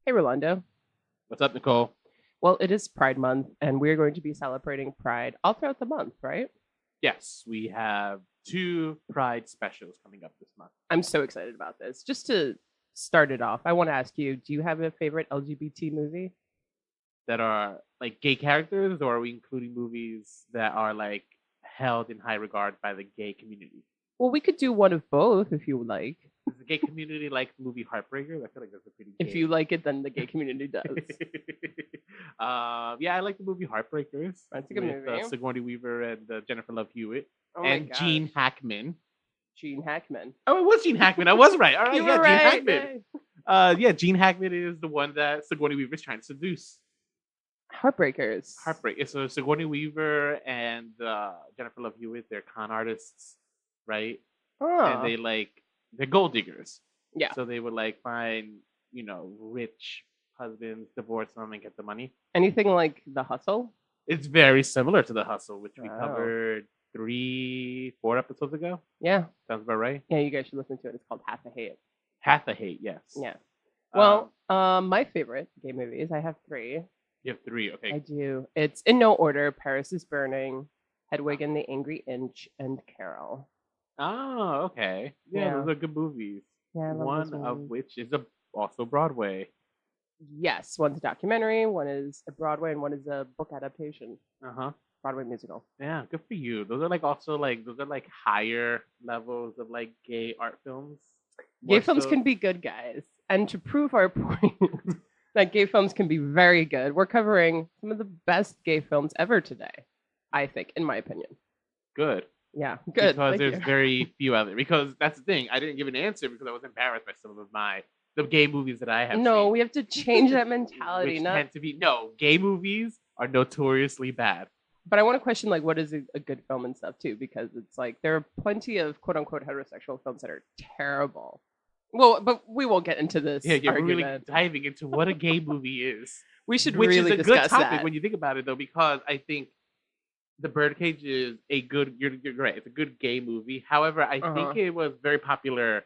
Hey, Rolando. What's up, Nicole? Well, it is Pride Month, and we're going to be celebrating Pride all throughout the month, right? Yes, we have two Pride specials coming up this month. I'm so excited about this. Just to start it off, I want to ask you, do you have a favorite LGBT movie? That are like gay characters, or are we including movies that are like held in high regard by the gay community? Well, we could do one of both if you would like. Does the gay community like the movie Heartbreakers? I feel like that's a pretty gay. If you like it, then the gay community does. Yeah, I like the movie Heartbreakers. That's a good with, movie. Sigourney Weaver and Jennifer Love Hewitt Oh and my gosh. Gene Hackman. Gene Hackman. Oh, it was Gene Hackman. I was right. All right, You yeah, were Gene right. Hackman. Yeah, Gene Hackman is the one that Sigourney Weaver is trying to seduce. Heartbreakers. Heartbreak. So Sigourney Weaver and Jennifer Love Hewitt, they're con artists, right? Oh. And they're gold diggers. Yeah. So they would like find, rich husbands, divorce them, and get the money. Anything like The Hustle? It's very similar to The Hustle, which we Wow. covered 4 episodes ago. Yeah. Sounds about right. Yeah, you guys should listen to it. It's called Half a Hate. Half a Hate, yes. Yeah. Well, my favorite gay movies, I have 3. You have 3, okay. I do. It's in no order. Paris is Burning, Hedwig and the Angry Inch, and Carol. Oh, okay. Yeah, those are good movies. Yeah, I love One those of movies. which is also Broadway. Yes, one's a documentary, one is a Broadway, and one is a book adaptation. Broadway musical. Yeah, good for you. Those are like higher levels of like gay art films. Gay films can be good, guys. And to prove our point that gay films can be very good, we're covering some of the best gay films ever today, I think, in my opinion. Good. Yeah, good. Because there's very few out there. Because that's the thing. I didn't give an answer because I was embarrassed by some of the gay movies that I have No, seen. we have to change that mentality. Which tend to be gay movies are notoriously bad. But I want to question like what is a good film and stuff too, because it's like there are plenty of quote unquote heterosexual films that are terrible. Well, but we won't get into this. Yeah, you're argument. really diving into what a gay movie is. We should which really is a discuss good topic that. when you think about it, though, because I think the Birdcage is a good. You're right. It's a good gay movie. However, I think it was very popular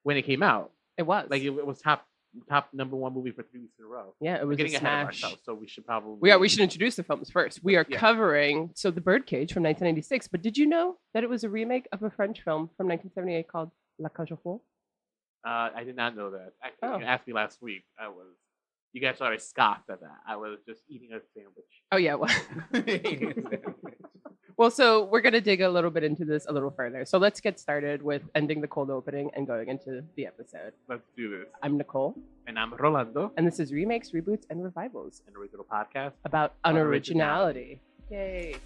when it came out. It was like it was top number 1 movie for 3 weeks in a row. Yeah, it was getting a ahead of smash. ourselves, so we should probably we should introduce the films first. We are covering the Birdcage from 1996. But did you know that it was a remake of a French film from 1978 called Cage aux Folles? I did not know that. Actually, you asked me last week. You guys thought I scoffed at that. I was just eating a sandwich. Oh yeah, well. Well, so we're going to dig a little bit into this a little further. So let's get started with ending the cold opening and going into the episode. Let's do this. I'm Nicole. And I'm Rolando. And this is Remakes, Reboots, and Revivals. An original podcast about unoriginality. Yay.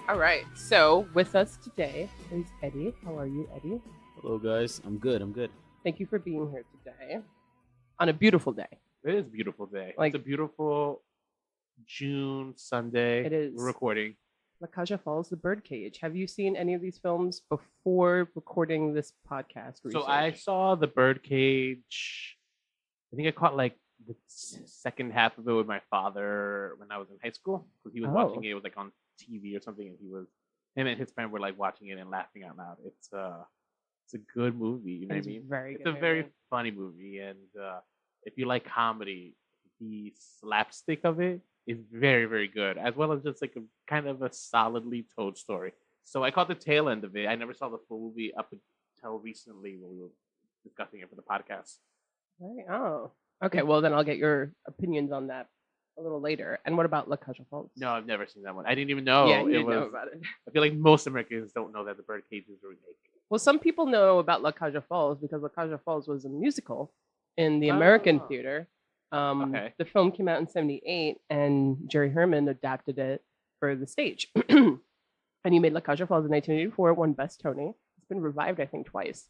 All right. So with us today is Eddie. How are you, Eddie? Hello, guys. I'm good. Thank you for being here today on a beautiful day. It is a beautiful day. Like, it's a beautiful June Sunday. It is. We're recording. Cage aux Folles, The Birdcage. Have you seen any of these films before recording this podcast? So I saw The Birdcage. I think I caught like the second half of it with my father when I was in high school because he was watching it. It was like on TV or something, and him and his friend were like watching it and laughing out loud. It's a good movie. You know what I mean? It's a very funny movie, and if you like comedy, the slapstick of it is very, very good, as well as just like a kind of a solidly told story. So I caught the tail end of it. I never saw the full movie up until recently when we were discussing it for the podcast. Right. Oh, okay. Well, then I'll get your opinions on that a little later. And what about Cage aux Folles? No, I've never seen that one. I didn't even know you it was. Know about it. I feel like most Americans don't know that The Birdcage is a remake. Well, some people know about Cage aux Folles because Cage aux Folles was a musical in the American theater. The film came out in 1978, and Jerry Herman adapted it for the stage. And he made Cage aux Folles in 1984, won Best Tony. It's been revived, I think, twice.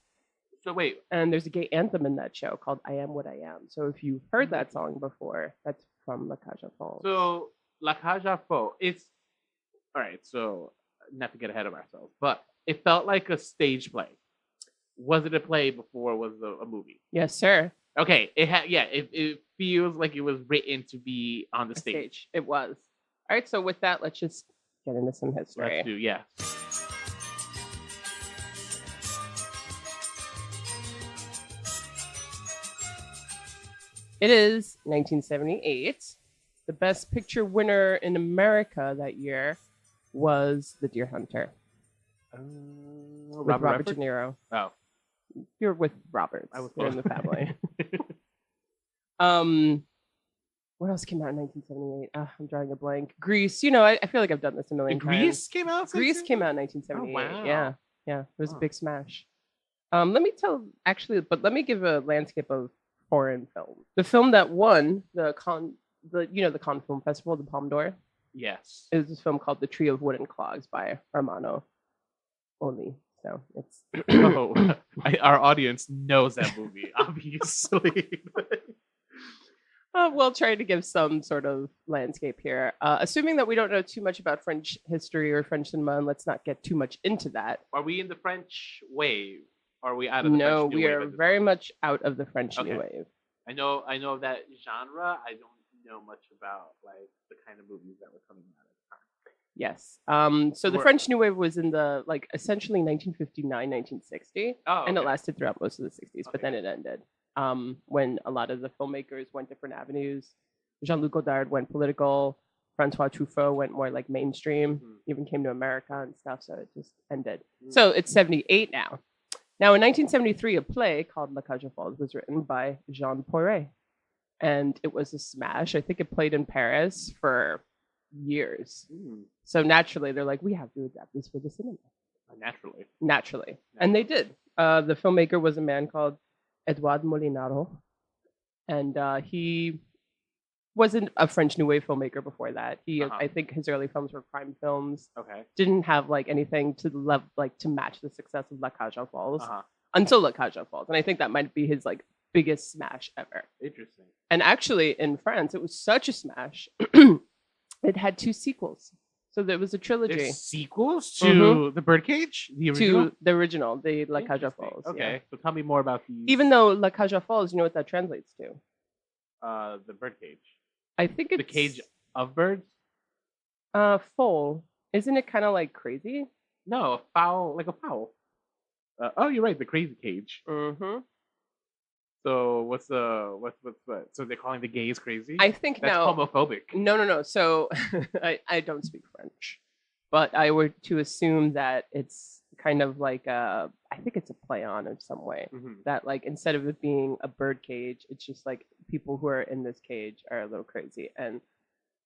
So wait. And there's a gay anthem in that show called I Am What I Am. So if you've heard that song before, that's from Cage aux Folles. So Cage aux Folles, it's... All right, so not to get ahead of ourselves, but it felt like a stage play. Was it a play before it was a movie? Yes, sir. Okay, it feels like it was written to be on the stage. It was. All right, so with that, let's just get into some history. Let's do, yeah. It is 1978. The Best Picture winner in America that year was The Deer Hunter. With Robert De Niro. Oh. You're with Robert. I was in the family. What else came out in 1978? I'm drawing a blank. Grease. I feel like I've done this a million times. Grease came out? Grease came out in 1978. Oh, wow. Yeah. It was a big smash. Let me give a landscape of foreign film. The film that won the Cannes Film Festival, the Palme d'Or. Yes. It was this film called The Tree of Wooden Clogs by Armando Only. So it's our audience knows that movie, obviously. We'll try to give some sort of landscape here. Assuming that we don't know too much about French history or French cinema, and let's not get too much into that. Are we in the French wave? Are we out of the French New Wave? No, we are very much out of the French New Wave. I know of that genre. I don't know much about like the kind of movies that were coming out at the time. Yes. So the French New Wave was in the essentially 1959, 1960, and it lasted throughout most of the 60s, but then it ended. When a lot of the filmmakers went different avenues. Jean-Luc Godard went political. Francois Truffaut went more like mainstream, even came to America and stuff, so it just ended. So it's 78 now. Now, in 1973, a play called La Cage aux Folles was written by Jean Poiret, and it was a smash. I think it played in Paris for years. So naturally, they're like, we have to adapt this for the cinema. Naturally. And they did. The filmmaker was a man called Edouard Molinaro, and he wasn't a French New Wave filmmaker before that. I think his early films were crime films. Didn't have anything to to match the success of La Cage aux Folles until La Cage aux Folles, and I think that might be his biggest smash ever. Interesting. And actually, in France, it was such a smash. It had 2 sequels, so there was a trilogy. There's sequels to the Birdcage, the original. To the original, the La Cage aux Folles. Okay, so tell me more about these. Even though La Cage aux Folles, you know what that translates to? The Birdcage. I think it's the cage of birds. Foal. Isn't it kind of like crazy? No, a fowl, like a fowl. Oh, you're right. The crazy cage. So what's what? So they're calling the gays crazy? I think that's homophobic. No. So I don't speak French, but I were to assume that it's kind of like I think it's a play on in some way. That instead of it being a bird cage, it's just people who are in this cage are a little crazy. And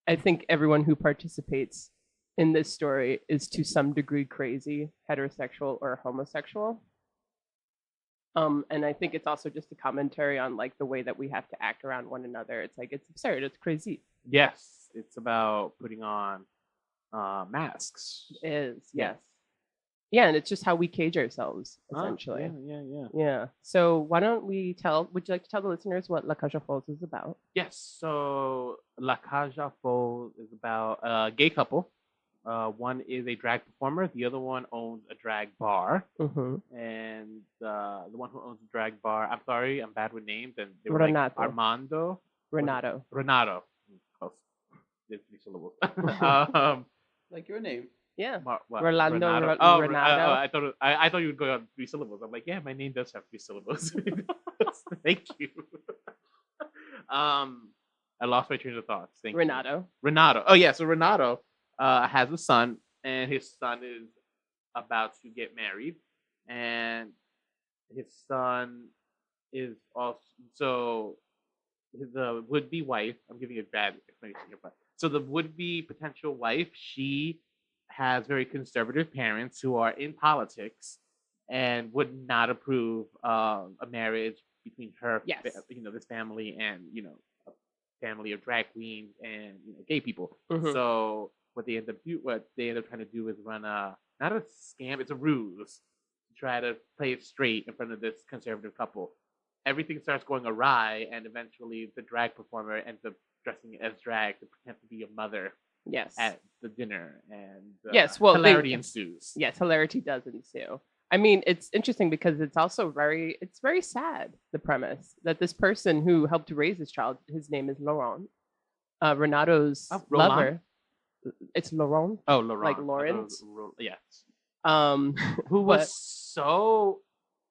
I think everyone who participates in this story is to some degree crazy, heterosexual or homosexual. And I think it's also just a commentary on the way that we have to act around one another. It's it's absurd. It's crazy. Yes. It's about putting on masks. It is. Yes. Yeah, and it's just how we cage ourselves, essentially. Yeah. So why don't would you like to tell the listeners what La Cage aux Folles is about? Yes. So La Cage aux Folles is about a gay couple. One is a drag performer. The other one owns a drag bar. And the one who owns the drag bar, I'm sorry, I'm bad with names. And they were Renato. Armando. Renato. Close. There's 3 syllables. Like your name. Yeah. Rolando. Renato. I thought you would go on 3 syllables. I'm like, yeah, my name does have 3 syllables. Thank you. I lost my train of thoughts. Thank you. Renato. Oh yeah, so Renato has a son, and his son is about to get married, and his son is also the would-be wife. I'm giving a bad explanation here, but so the would-be potential wife, she has very conservative parents who are in politics and would not approve a marriage between her, this family and a family of drag queens and gay people. So what they end up trying to do is run not a scam, it's a ruse to try to play it straight in front of this conservative couple. Everything starts going awry, and eventually the drag performer ends up dressing as drag to pretend to be a mother. Yes. At the dinner, and hilarity ensues. Yes, hilarity does ensue. I mean, it's interesting because it's also very sad, the premise that this person who helped to raise this child, his name is Laurent, Renato's lover. It's Laurent. Oh, Laurent. Like Lawrence. Yes. Who was so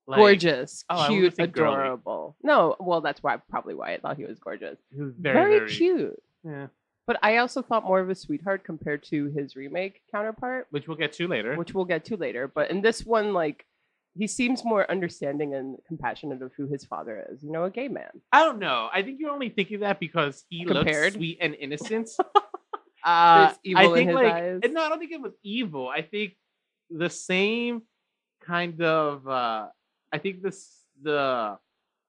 gorgeous, cute, adorable. No, well, that's probably why I thought he was gorgeous. He was very cute. Yeah. But I also thought more of a sweetheart compared to his remake counterpart, which we'll get to later. But in this one, like, he seems more understanding and compassionate of who his father is. You know, a gay man. I don't know. I think you're only thinking that because he looks sweet and innocent. There's evil in his eyes. No, I don't think it was evil. I think the same kind of. I think the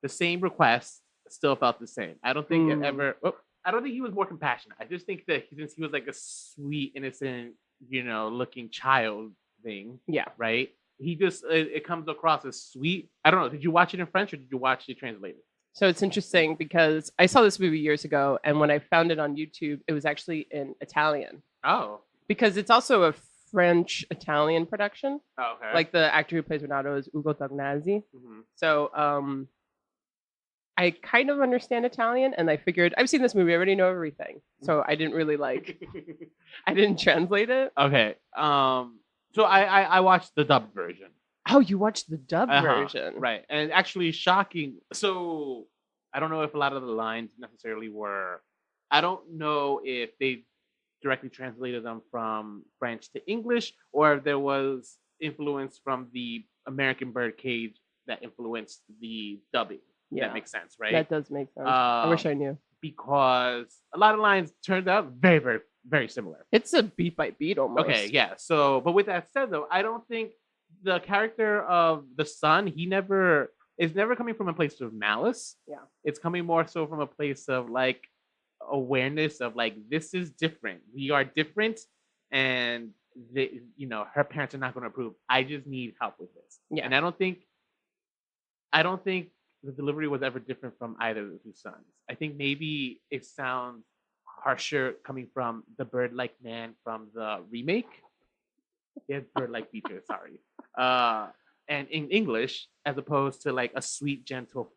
same request still felt the same. I don't think it ever. I don't think he was more compassionate. I just think that since he was like a sweet, innocent, looking child thing. Yeah. Right. He just it comes across as sweet. I don't know. Did you watch it in French or did you watch it translated? So it's interesting because I saw this movie years ago, and when I found it on YouTube, it was actually in Italian. Oh. Because it's also a French-Italian production. Oh, okay. Like the actor who plays Renato is Ugo Tognazzi. Mm-hmm. So I kind of understand Italian, and I figured I've seen this movie, I already know everything. So I didn't really I didn't translate it. Okay. So I watched the dubbed version. Oh, you watched the dubbed version. Right. And actually shocking. So I don't know if a lot of the lines necessarily were, I don't know if they directly translated them from French to English or if there was influence from the American Birdcage that influenced the dubbing. Yeah. That makes sense, right? That does make sense. I wish I knew. Because a lot of lines turned out very, very, very similar. It's a beat by beat almost. Okay, yeah. So, but with that said, though, I don't think the character of the son, is never coming from a place of malice. Yeah. It's coming more so from a place of like awareness of like, this is different. We are different. And, her parents are not going to approve. I just need help with this. Yeah. And I don't think the delivery was ever different from either of the two sons. I think maybe it sounds harsher coming from the bird-like man from the remake. Yeah, bird-like feature, sorry. And in English, as opposed to like a sweet, gentle,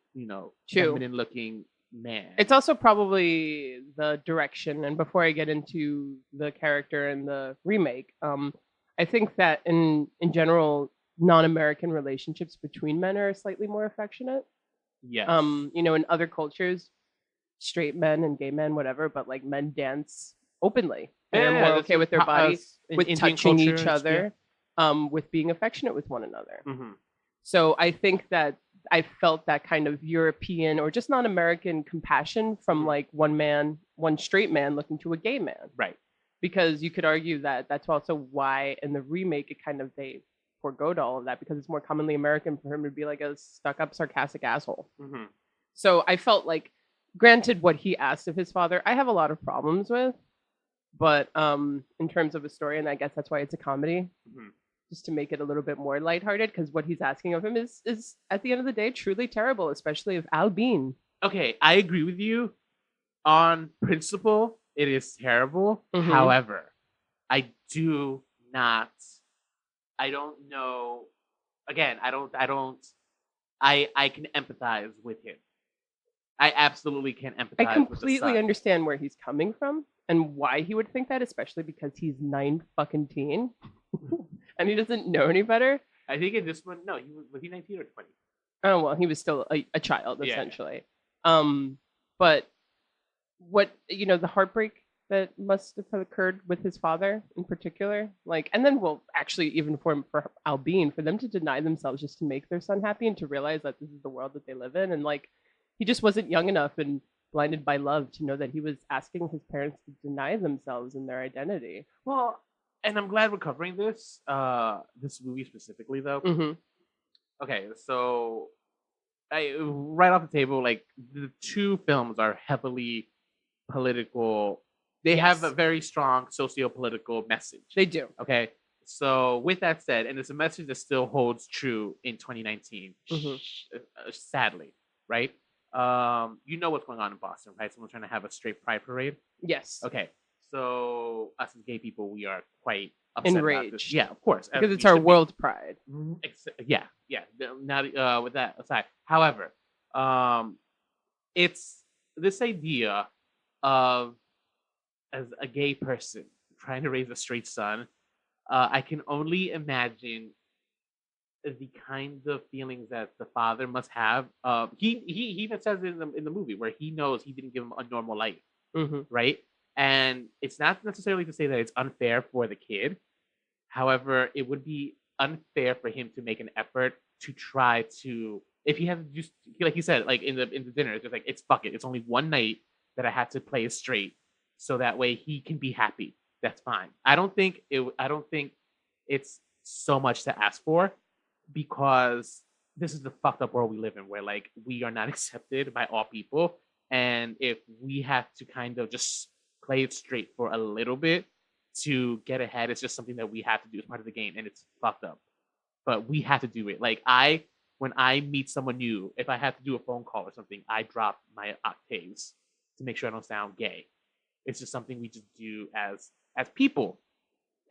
feminine-looking man. It's also probably the direction. And before I get into the character in the remake, I think that in general, non-American relationships between men are slightly more affectionate. Yes. In other cultures, straight men and gay men, whatever, but like men dance openly. They're more okay with their bodies, with Indian touching each other, with being affectionate with one another. Mm-hmm. So I think that I felt that kind of European or just non-American compassion from like one straight man looking to a gay man. Right. Because you could argue that that's also why in the remake it kind of they forgoed all of that because it's more commonly American for him to be like a stuck-up, sarcastic asshole. Mm-hmm. So I felt like, granted, what he asked of his father, I have a lot of problems with, but in terms of a story, and I guess that's why it's a comedy, just to make it a little bit more lighthearted, because what he's asking of him is at the end of the day truly terrible, especially of Albin. Okay, I agree with you. On principle, it is terrible. Mm-hmm. However, I don't know. Again, I can empathize with him. I absolutely can empathize with the son. I completely understand where he's coming from and why he would think that, especially because he's 9 fucking teen and he doesn't know any better. I think in this one, no, was he 19 or 20? Oh, well, he was still a child, essentially. Yeah. But what, the heartbreak that must have occurred with his father in particular, and then actually even for Albin, for them to deny themselves just to make their son happy and to realize that this is the world that they live in, and he just wasn't young enough and blinded by love to know that he was asking his parents to deny themselves and their identity. Well, and I'm glad we're covering this movie specifically, though. Mm-hmm. Okay, so right off the table, the two films are heavily political. They have a very strong socio-political message. They do. Okay. So with that said, and it's a message that still holds true in 2019, sadly, right? You know what's going on in Boston, right? Someone's trying to have a straight pride parade. Yes. Okay. So us as gay people, we are quite upset enraged. About this. Yeah, of course. Because it's our world pride. Yeah. Now, with that aside, however, it's this idea of, as a gay person, trying to raise a straight son, I can only imagine the kind of feelings that the father must have. He even says it in the movie where he knows he didn't give him a normal life, right? And it's not necessarily to say that it's unfair for the kid. However, it would be unfair for him to make an effort to try to, if he has just like he said, like in the dinner, it's just like, it's fuck it. It's only one night that I had to play it straight, so that way he can be happy. That's fine. I don't think it's so much to ask for, because this is the fucked up world we live in, where like we are not accepted by all people, and if we have to kind of just play it straight for a little bit to get ahead, it's just something that we have to do as part of the game, and it's fucked up. But we have to do it. Like when I meet someone new, if I have to do a phone call or something, I drop my octaves to make sure I don't sound gay. It's just something we just do as people.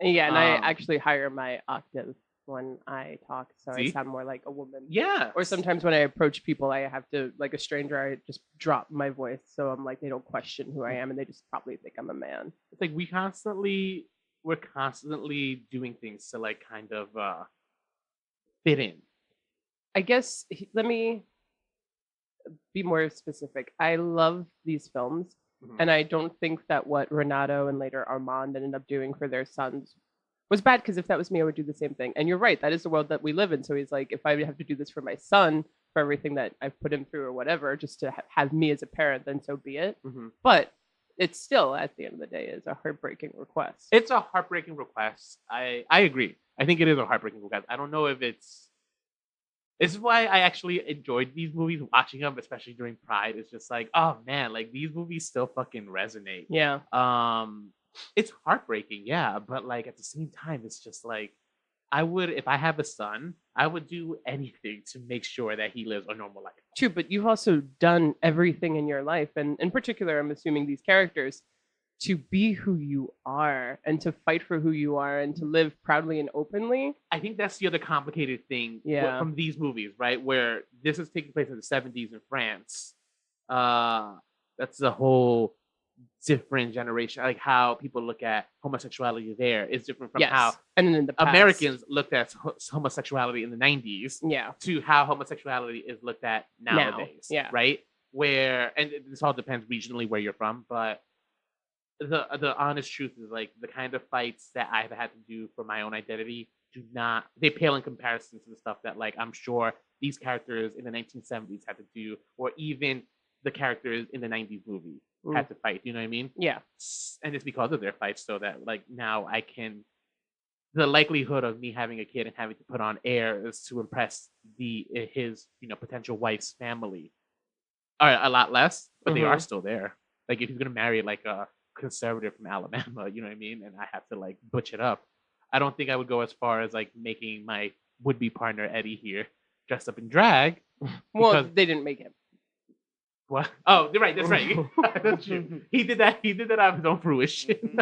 Yeah, and I actually higher my octave when I talk, so See? I sound more like a woman. Yeah. Or sometimes when I approach people, I have to, like a stranger, I just drop my voice, so I'm like, they don't question who I am, and they just probably think I'm a man. It's like we're constantly doing things to like kind of fit in. I guess let me be more specific. I love these films, and I don't think that what Renato and later Armand ended up doing for their sons was bad, because if that was me, I would do the same thing. And you're right, that is the world that we live in. So he's like, if I have to do this for my son, for everything that I've put him through or whatever, just to have me as a parent, then so be it. But it's still, at the end of the day, is a heartbreaking request. It's a heartbreaking request. I agree. I think it is a heartbreaking request. I don't know if it's... This is why I actually enjoyed these movies, watching them, especially during Pride. It's just like, oh man, like these movies still fucking resonate. Yeah. It's heartbreaking, yeah, but like at the same time, it's just like, I would, if I have a son, I would do anything to make sure that he lives a normal life. True, but you've also done everything in your life, and in particular, I'm assuming these characters, to be who you are and to fight for who you are and to live proudly and openly. I think that's the other complicated thing from these movies, right? Where this is taking place in the 70s in France. That's a whole different generation. Like how people look at homosexuality there is different from how and then in the past, Americans looked at homosexuality in the 90s to how homosexuality is looked at nowadays. Right? Where, and this all depends regionally where you're from, but the honest truth is like the kind of fights that I've had to do for my own identity they pale in comparison to the stuff that like I'm sure these characters in the 1970s had to do, or even the characters in the 90s movie had to fight. You know what I mean? Yeah. And it's because of their fights, so that like now I can, the likelihood of me having a kid and having to put on airs to impress his potential wife's family are a lot less, but they are still there. Like if he's gonna marry like a conservative from Alabama, you know what I mean, and I have to like butch it up, I don't think I would go as far as like making my would-be partner Eddie here dressed up in drag. Well, they didn't make him. What? Oh, you're right. That's right. That's true. He did that out of his own fruition.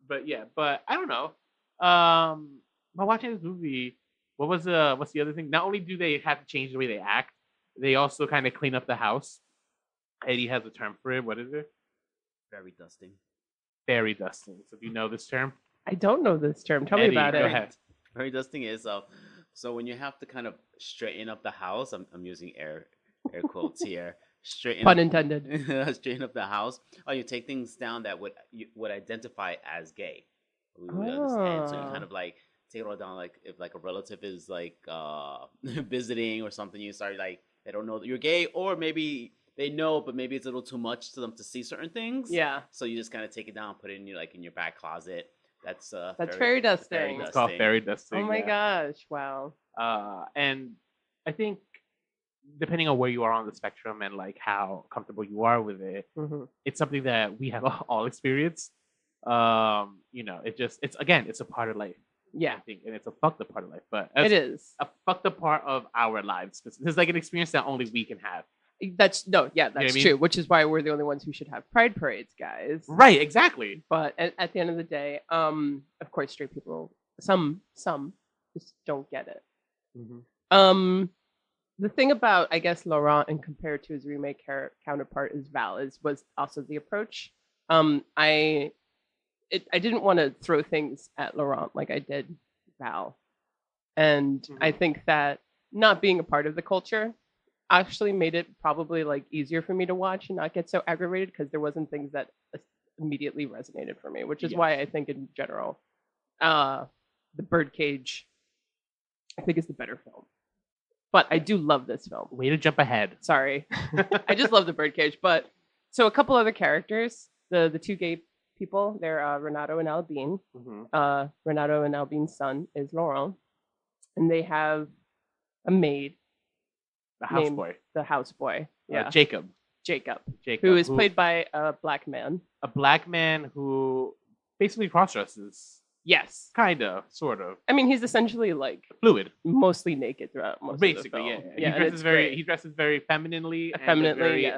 But yeah, but I don't know. By watching this movie, what's the other thing? Not only do they have to change the way they act, they also kind of clean up the house. Eddie has a term for it. What is it? Fairydusting. Fairydusting. So do you know this term? I don't know this term. Tell me about it. Go ahead. Fairydusting is so when you have to kind of straighten up the house. I'm using air quotes here. Pun intended. Straighten up the house. Oh, you take things down that would identify as gay. We would understand. So you kind of like take it all down. Like if like a relative is like visiting or something, you start like they don't know that you're gay, or maybe they know, but maybe it's a little too much to them to see certain things. Yeah. So you just kind of take it down, put it in your back closet. That's Fairydusting. It's called Fairydusting. Oh my gosh! Wow. And I think depending on where you are on the spectrum and like how comfortable you are with it, it's something that we have all experienced. It's a part of life. Yeah, I think, and it's a fucked up part of life, but it is a fucked up part of our lives. It's like an experience that only we can have. That's true. Which is why we're the only ones who should have pride parades, guys. Right, exactly. But at the end of the day, of course, straight people, some just don't get it. The thing about, I guess, Laurent and compared to his remake counterpart is Val was also the approach. I didn't want to throw things at Laurent like I did Val. And I think that not being a part of the culture actually made it probably like easier for me to watch and not get so aggravated because there wasn't things that immediately resonated for me, which is why I think in general, the Birdcage, I think is the better film. But I do love this film. Way to jump ahead. Sorry. I just love the Birdcage. But so a couple other characters, the two gay people, they're Renato and Albin. Renato and Albin's son is Laurent. And they have a maid. The houseboy. The houseboy. Yeah. Jacob. Who is played by a black man. A black man who basically cross-dresses. Yes. Kind of, sort of. I mean, he's essentially like fluid. Mostly naked throughout most of the film. Yeah. He dresses very femininely. Very,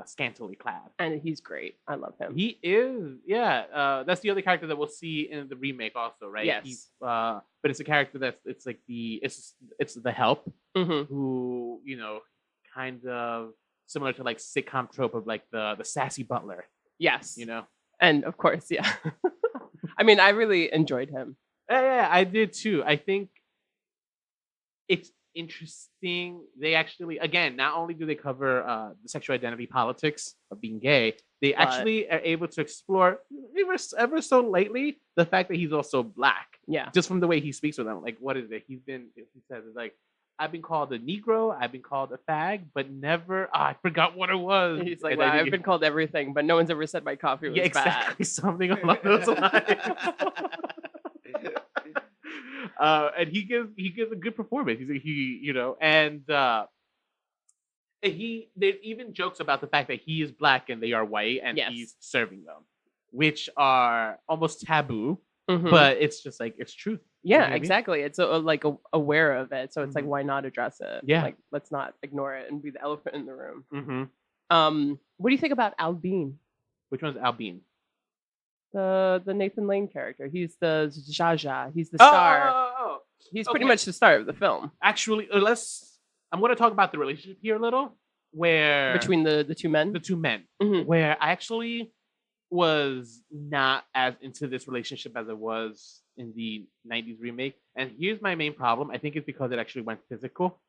scantily clad. And he's great. I love him. He is, that's the other character that we'll see in the remake also, right? Yes. But it's a character it's the help who, kind of similar to like sitcom trope of like the sassy butler. Yes. And of course, yeah. I mean, I really enjoyed him. Yeah, I did too. I think it's interesting. They actually, again, not only do they cover the sexual identity politics of being gay, they actually are able to explore ever so lately the fact that he's also black. Yeah. Just from the way he speaks with them. Like, what is it? He says it's like, I've been called a Negro, I've been called a fag, but never, I forgot what it was. He's like, well, I've been called everything, but no one's ever said my coffee was exactly. bad. Something along those lines. And he gives a good performance. There's even jokes about the fact that he is black and they are white, and he's serving them, which are almost taboo. But it's just like it's truth. Yeah, exactly. It's like aware of it, so it's like, why not address it? Yeah, like let's not ignore it and be the elephant in the room. What do you think about Albin? Which one's Albin? The Nathan Lane character. He's the Jaja. He's the star. He's pretty much the star of the film. Actually, I'm going to talk about the relationship here a little, where between the two men. The two men, where I actually was not as into this relationship as I was in the 90s remake. And here's my main problem. I think it's because it actually went physical.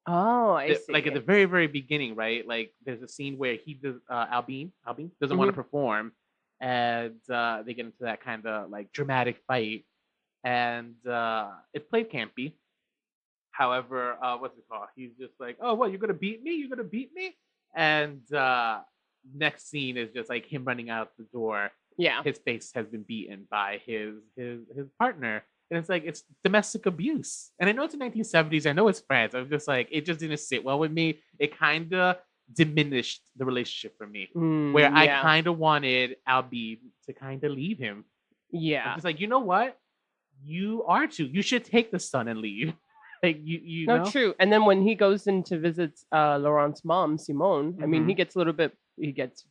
Oh, I see. Like at the very, very beginning, right? Like there's a scene where he does Albin doesn't want to perform, and they get into that kind of like dramatic fight, and it's played campy. However, what's it called? He's just like, oh, what, you're gonna beat me? You're gonna beat me? And next scene is just like him running out the door. Yeah, his face has been beaten by his partner, and it's like it's domestic abuse. And I know it's the 1970s. I know it's France. I'm just like, it just didn't sit well with me. It kind of diminished the relationship for me, where I kind of wanted Albin to kind of leave him. Yeah, I'm just like, you know what? You should take the son and leave. Like you no, know? True. And then when he goes in to visit Laurent's mom, Simone, I mean, he gets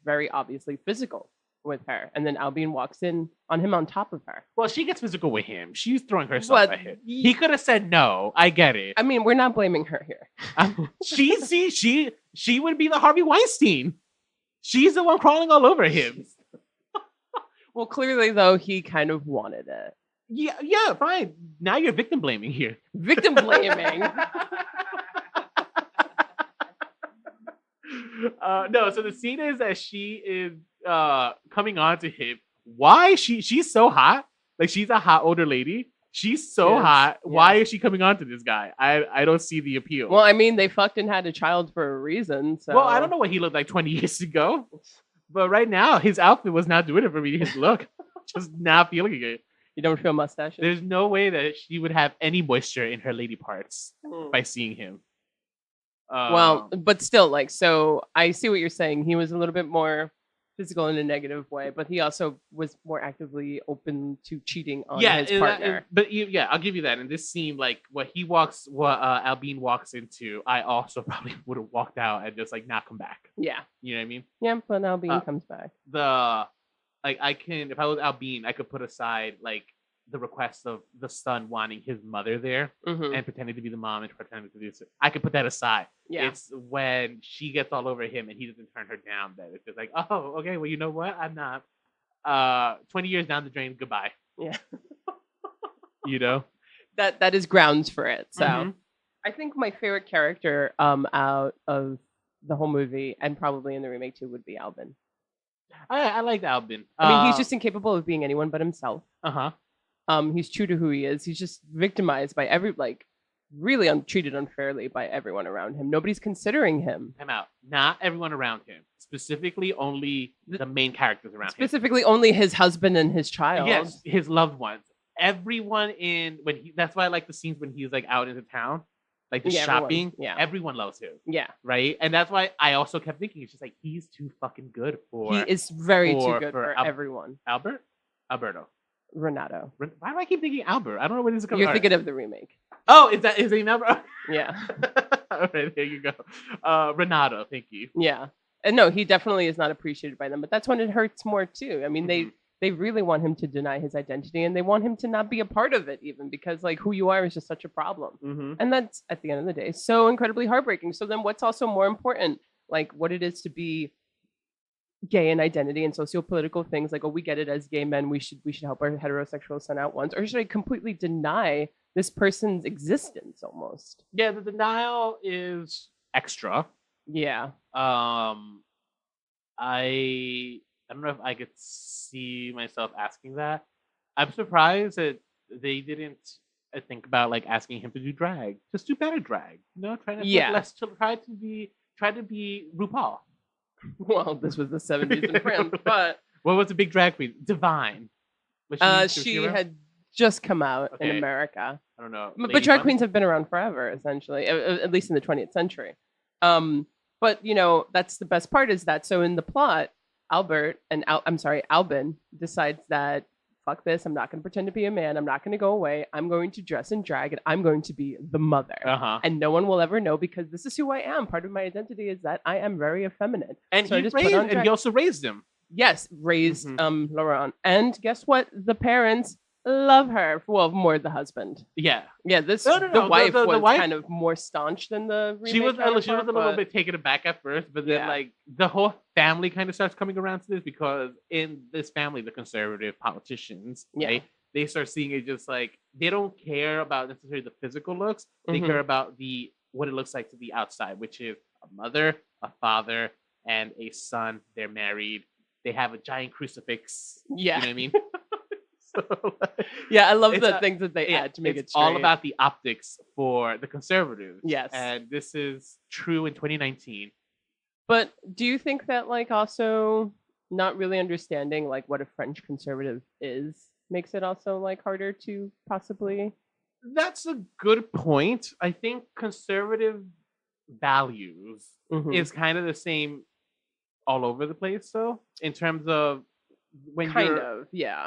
very obviously physical with her, and then Albin walks in on him on top of her. Well, she gets physical with him. She's throwing herself at him. He could have said no. I get it. I mean, we're not blaming her here. She would be the Harvey Weinstein. She's the one crawling all over him. Well, clearly though, he kind of wanted it. Yeah, fine. Now you're victim blaming here. Victim blaming. No, so the scene is that she is coming on to him. Why? She's so hot. Like, she's a hot older lady. She's so hot. Yeah. Why is she coming on to this guy? I don't see the appeal. Well, I mean, they fucked and had a child for a reason. So. Well, I don't know what he looked like 20 years ago. But right now, his outfit was not doing it for me. His look. Just not feeling it. You don't feel mustache? There's no way that she would have any moisture in her lady parts by seeing him. Well, but still, like, so I see what you're saying. He was a little bit more physical in a negative way, but he also was more actively open to cheating on his partner. I'll give you that. In this scene, like what Albin walks into, I also probably would have walked out and just like not come back. Yeah, you know what I mean? Yeah, but Albin comes back. If I was Albin, I could put aside like the request of the son wanting his mother there and pretending to be the mom and pretending to do this. I could put that aside. Yeah. It's when she gets all over him and he doesn't turn her down that it's just like, oh, okay, well, you know what? I'm not. 20 years down the drain, goodbye. Yeah. You know? That is grounds for it. So I think my favorite character out of the whole movie and probably in the remake too would be Albin. I like Albin. I mean, he's just incapable of being anyone but himself. He's true to who he is. He's just victimized by really treated unfairly by everyone around him. Nobody's considering him. I'm out. Not everyone around him. Specifically, only the main characters around him. Specifically, only his husband and his child. Yes, his loved ones. Everyone that's why I like the scenes when he's like out into town, like the shopping. Everyone loves him. Yeah. Right? And that's why I also kept thinking, it's just like, he's too fucking good for... He is very too good for everyone. Alberto. Renato. Why do I keep thinking Albert? I don't know what this is coming. You're thinking of the remake. Oh, is that his name Albert? Yeah. All right, there you go. Renato, thank you. Yeah. And no, he definitely is not appreciated by them, but that's when it hurts more too. I mean, they really want him to deny his identity and they want him to not be a part of it even because like who you are is just such a problem. And that's at the end of the day so incredibly heartbreaking. So then what's also more important, like what it is to be gay and identity and socio-political things like, oh, we get it as gay men, we should help our heterosexual son out once, or should I completely deny this person's existence almost? Yeah, the denial is extra. Yeah. I don't know if I could see myself asking that. I'm surprised that they didn't think about like asking him to do drag. Just do better drag. You know, try to be RuPaul. Well, this was the 70s in France, but what was the big drag queen? Divine. She had just come out in America. I don't know. But drag queens have been around forever, essentially, at least in the 20th century. But you know, that's the best part is that so in the plot, Albin decides that fuck this, I'm not going to pretend to be a man. I'm not going to go away. I'm going to dress in drag and I'm going to be the mother. And no one will ever know because this is who I am. Part of my identity is that I am very effeminate. And so he also raised him. Yes, raised Laurent. And guess what? The parents love her. Well, more the husband. Yeah. Yeah, the wife was kind of more staunch than the remake. She was a little bit taken aback at first, but then like the whole family kind of starts coming around to this because in this family, the conservative politicians, right, they start seeing it just like they don't care about necessarily the physical looks. They care about what it looks like to be outside, which is a mother, a father, and a son. They're married. They have a giant crucifix. Yeah. You know what I mean? Yeah, I love the things that they add to make it straight. All about the optics for the conservatives. Yes. And this is true in 2019. But do you think that like also not really understanding like what a French conservative is makes it also like harder to possibly? That's a good point. I think conservative values is kind of the same all over the place though, in terms of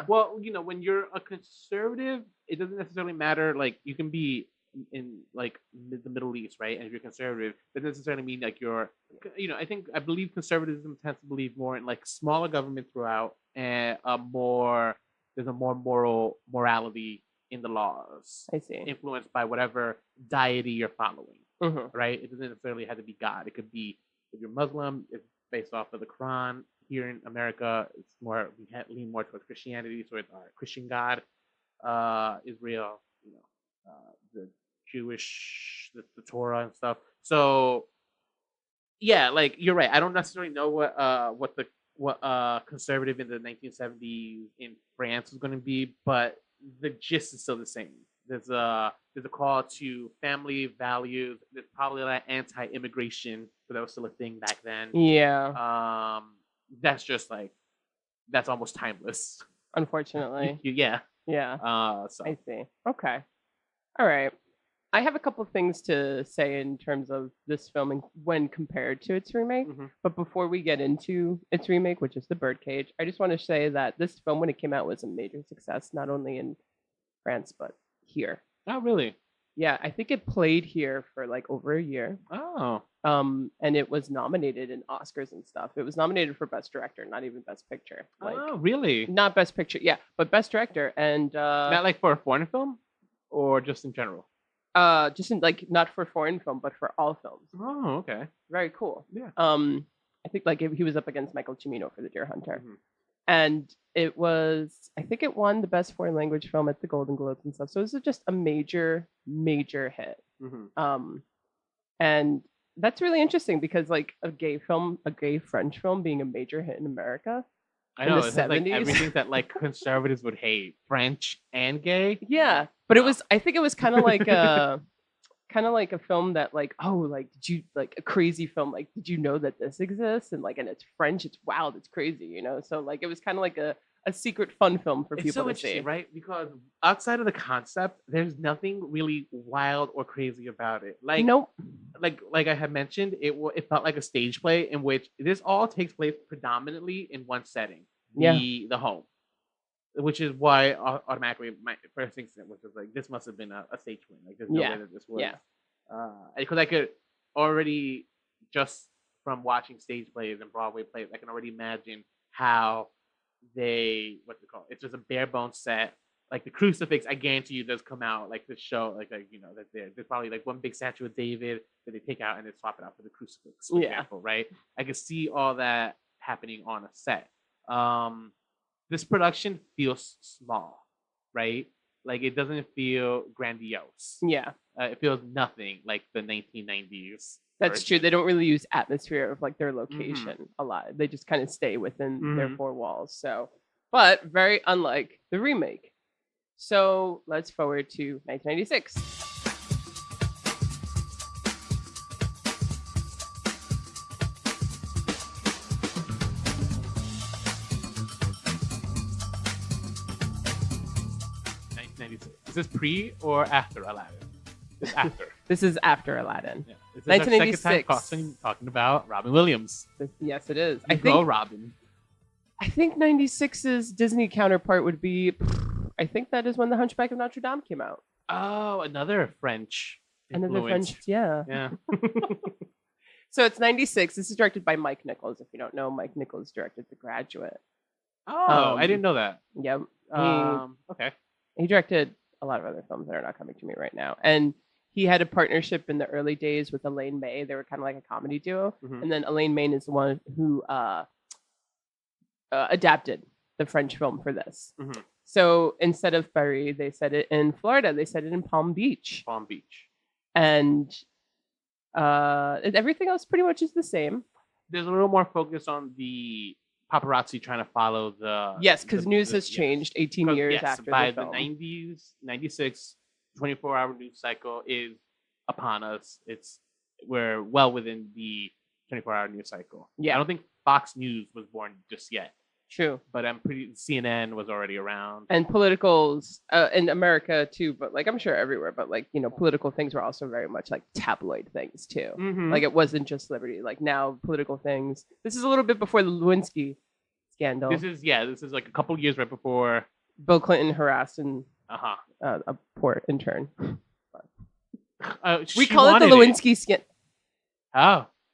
well, you know, when you're a conservative, it doesn't necessarily matter. Like you can be in like the Middle East, right? And if you're conservative, that doesn't necessarily mean like you're, you know, I believe conservatism tends to believe more in like smaller government throughout and there's a more morality in the laws. I see. Influenced by whatever deity you're following, right? It doesn't necessarily have to be God. It could be if you're Muslim, it's based off of the Quran. Here in America, it's more we lean more towards Christianity, so it's our Christian God. Israel, you know, the Jewish, the Torah and stuff. So, yeah, like you're right. I don't necessarily know what conservative in the 1970s in France was going to be, but the gist is still the same. There's a call to family values. There's probably a lot of anti-immigration, but that was still a thing back then. Yeah. That's just like that's almost timeless. Unfortunately. Yeah. So. I see. Okay. All right. I have a couple of things to say in terms of this film and when compared to its remake. But before we get into its remake, which is the Birdcage, I just want to say that this film, when it came out, was a major success, not only in France, but here. Oh, really? Yeah, I think it played here for like over a year. Oh. And it was nominated in Oscars and stuff. It was nominated for Best Director, not even Best Picture. Oh, really? Not Best Picture, yeah, but Best Director. And not like for a foreign film, or just in general. Just in, like, not for foreign film, but for all films. Oh, okay. Very cool. Yeah. I think like he was up against Michael Cimino for The Deer Hunter, and it was, I think it won the Best Foreign Language Film at the Golden Globes and stuff. So it was just a major hit. And that's really interesting because like a gay French film being a major hit in America. I know, it's like everything that like conservatives would hate, French and gay. Yeah, but I think it was kind of like a film that like, oh, like, did you, like, a crazy film, like, did you know that this exists? And like, and it's French, it's wild, it's crazy, you know? So like, it was kind of like a secret fun film for people to see. Right? Because outside of the concept, there's nothing really wild or crazy about it. Like, nope. Like I had mentioned, it felt like a stage play in which this all takes place predominantly in one setting, the home, which is why automatically my first instinct was just like, this must have been a stage play. Like, there's no way that this was. Yeah. Because I could already, just from watching stage plays and Broadway plays, I can already imagine how what's it called? It's just a bare bones set. Like the crucifix, I guarantee you, does come out like the show, like you know, that there's probably like one big statue of David that they take out and they swap it out for the crucifix, for example, right? I could see all that happening on a set. This production feels small, right? Like it doesn't feel grandiose. Yeah. It feels nothing like the 1990s. That's true. They don't really use atmosphere of like their location a lot. They just kind of stay within their four walls. So, but very unlike the remake. So let's forward to 1996. Is this pre or after Aladdin? It's after. This is after Aladdin. Yeah. This is 1986. Our second time talking about Robin Williams. Yes, it is. Robin. I think 96's Disney counterpart would be, I think that is when The Hunchback of Notre Dame came out. Oh, another French influence. Another French, yeah. Yeah. So it's 96. This is directed by Mike Nichols. If you don't know, Mike Nichols directed The Graduate. Oh, I didn't know that. Yeah. Okay. He directed a lot of other films that are not coming to me right now. And he had a partnership in the early days with Elaine May. They were kind of like a comedy duo. And then Elaine May is the one who adapted the French film for this. So instead of Paris, they set it in Florida. They set it in Palm Beach. And everything else pretty much is the same. There's a little more focus on the paparazzi trying to follow the... Yes, because news has changed 18 years after by the film. By the 90s, 96, 24-hour news cycle is upon us. We're well within the 24-hour news cycle. Yeah. I don't think Fox News was born just yet. True. But I'm CNN was already around. And politicals in America too, but like I'm sure everywhere, but like, you know, political things were also very much like tabloid things too. Like it wasn't just Liberty. Like now political things. This is a little bit before the Lewinsky scandal. This is like a couple years right before Bill Clinton harassed a poor intern. We call it the Lewinsky scandal.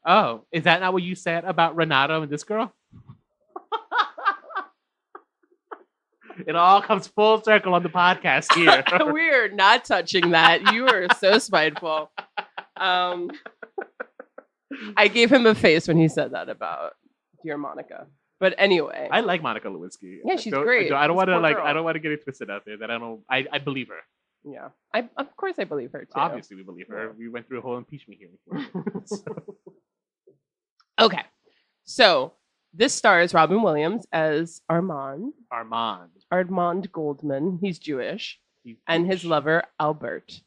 Oh, is that not what you said about Renato and this girl? It all comes full circle on the podcast here. We're not touching that. You are so spiteful. I gave him a face when he said that about dear Monica. But anyway, I like Monica Lewinsky. Yeah, she's great. I don't want to get it twisted out there. That I believe her. Yeah, of course I believe her too. Obviously, we believe her. We went through a whole impeachment hearing for her. Okay, so. This stars Robin Williams as Armand Goldman. He's Jewish. And his lover, Albert.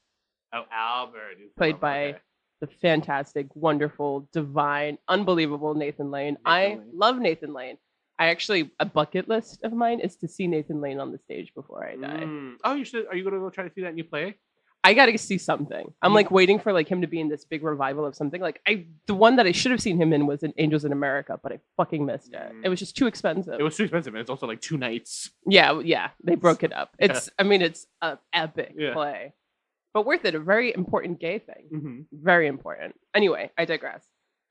Oh, Albert. Played by the fantastic, wonderful, divine, unbelievable Nathan Lane. I love Nathan Lane. A bucket list of mine is to see Nathan Lane on the stage before I die. Oh, you should. Are you going to go try to see that new play? I got to see something. I'm like waiting for like him to be in this big revival of something. Like the one that I should have seen him in was in Angels in America, but I fucking missed it. It was just too expensive. It was too expensive, and it's also like 2 nights. Yeah. They broke it up. It's an epic play, but worth it. A very important gay thing. Very important. Anyway, I digress.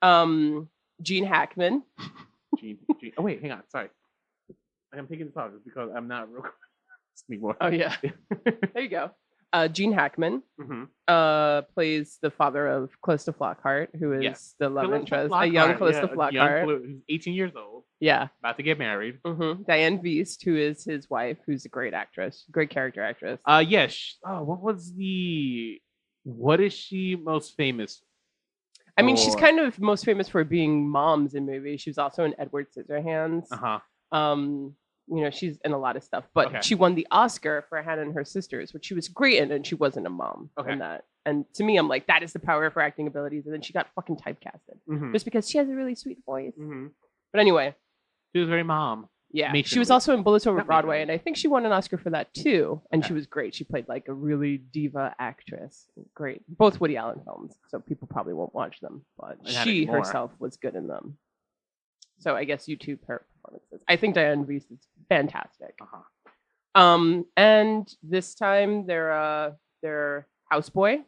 Gene Hackman. Gene. Oh wait, hang on. Sorry, I'm taking this off just because I'm not real anymore. Oh yeah, there you go. Gene Hackman plays the father of Callista Flockhart, who is the love interest, a young Callista Flockhart. Who's 18 years old. Yeah, about to get married. Diane Wiest, who is his wife, who's a great actress, great character actress. Yes. Oh, what is she most famous? I mean, she's kind of most famous for being moms in movies. She was also in Edward Scissorhands. She's in a lot of stuff, but she won the Oscar for Hannah and Her Sisters, which she was great in, and she wasn't a mom in that. And to me, I'm like, that is the power of her acting abilities. And then she got fucking typecasted just because she has a really sweet voice. But anyway, she was very mom. Yeah, she was also in Bullets Over Broadway, and I think she won an Oscar for that too. And she was great. She played like a really diva actress. Great, both Woody Allen films, so people probably won't watch them, but she herself was good in them. So I guess YouTube her performances. I think Diane Wiest is fantastic. And this time their houseboy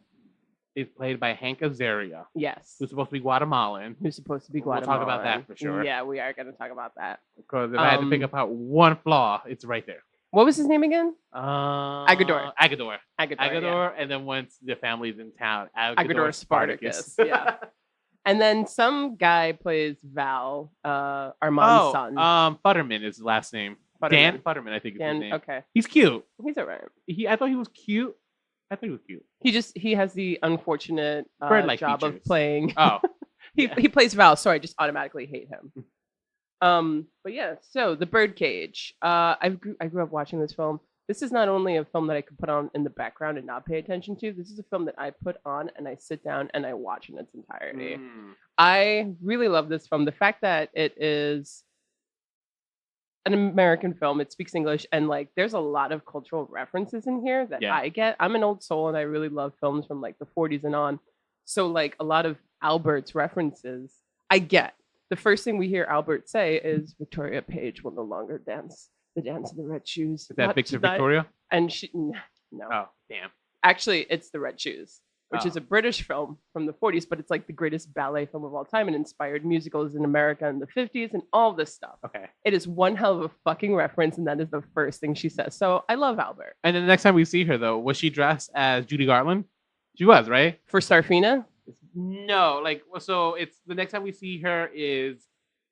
is played by Hank Azaria. Yes. Who's supposed to be Guatemalan. We'll talk about that for sure. Yeah, we are going to talk about that. Because if I had to pick up one flaw, it's right there. What was his name again? Agador. Yeah. And then once the family's in town, Agador Spartacus. Yeah. And then some guy plays Val, Armand's son. Futterman is his last name. Dan Futterman, I think is his name. Okay. He's cute. He's all right. I thought he was cute. He has the unfortunate job features. of playing. Oh. he plays Val, so I just automatically hate him. But yeah, so The Birdcage. I grew up watching this film. This is not only a film that I could put on in the background and not pay attention to. This is a film that I put on and I sit down and I watch in its entirety. I really love this film. The fact that it is an American film, it speaks English, and like there's a lot of cultural references in here that I get. I'm an old soul and I really love films from like the 40s and on. So like a lot of Albert's references I get. The first thing we hear Albert say is Victoria Page will no longer dance the dance of the red shoes. Is that Victoria? And she no. Oh, damn. Actually, it's The Red Shoes, which is a British film from the 40s, but it's like the greatest ballet film of all time and inspired musicals in America in the 50s and all this stuff. Okay. It is one hell of a fucking reference, and that is the first thing she says. So I love Albert. And then the next time we see her, though, was she dressed as Judy Garland? She was, right? For Sarfina? No, so it's the next time we see her is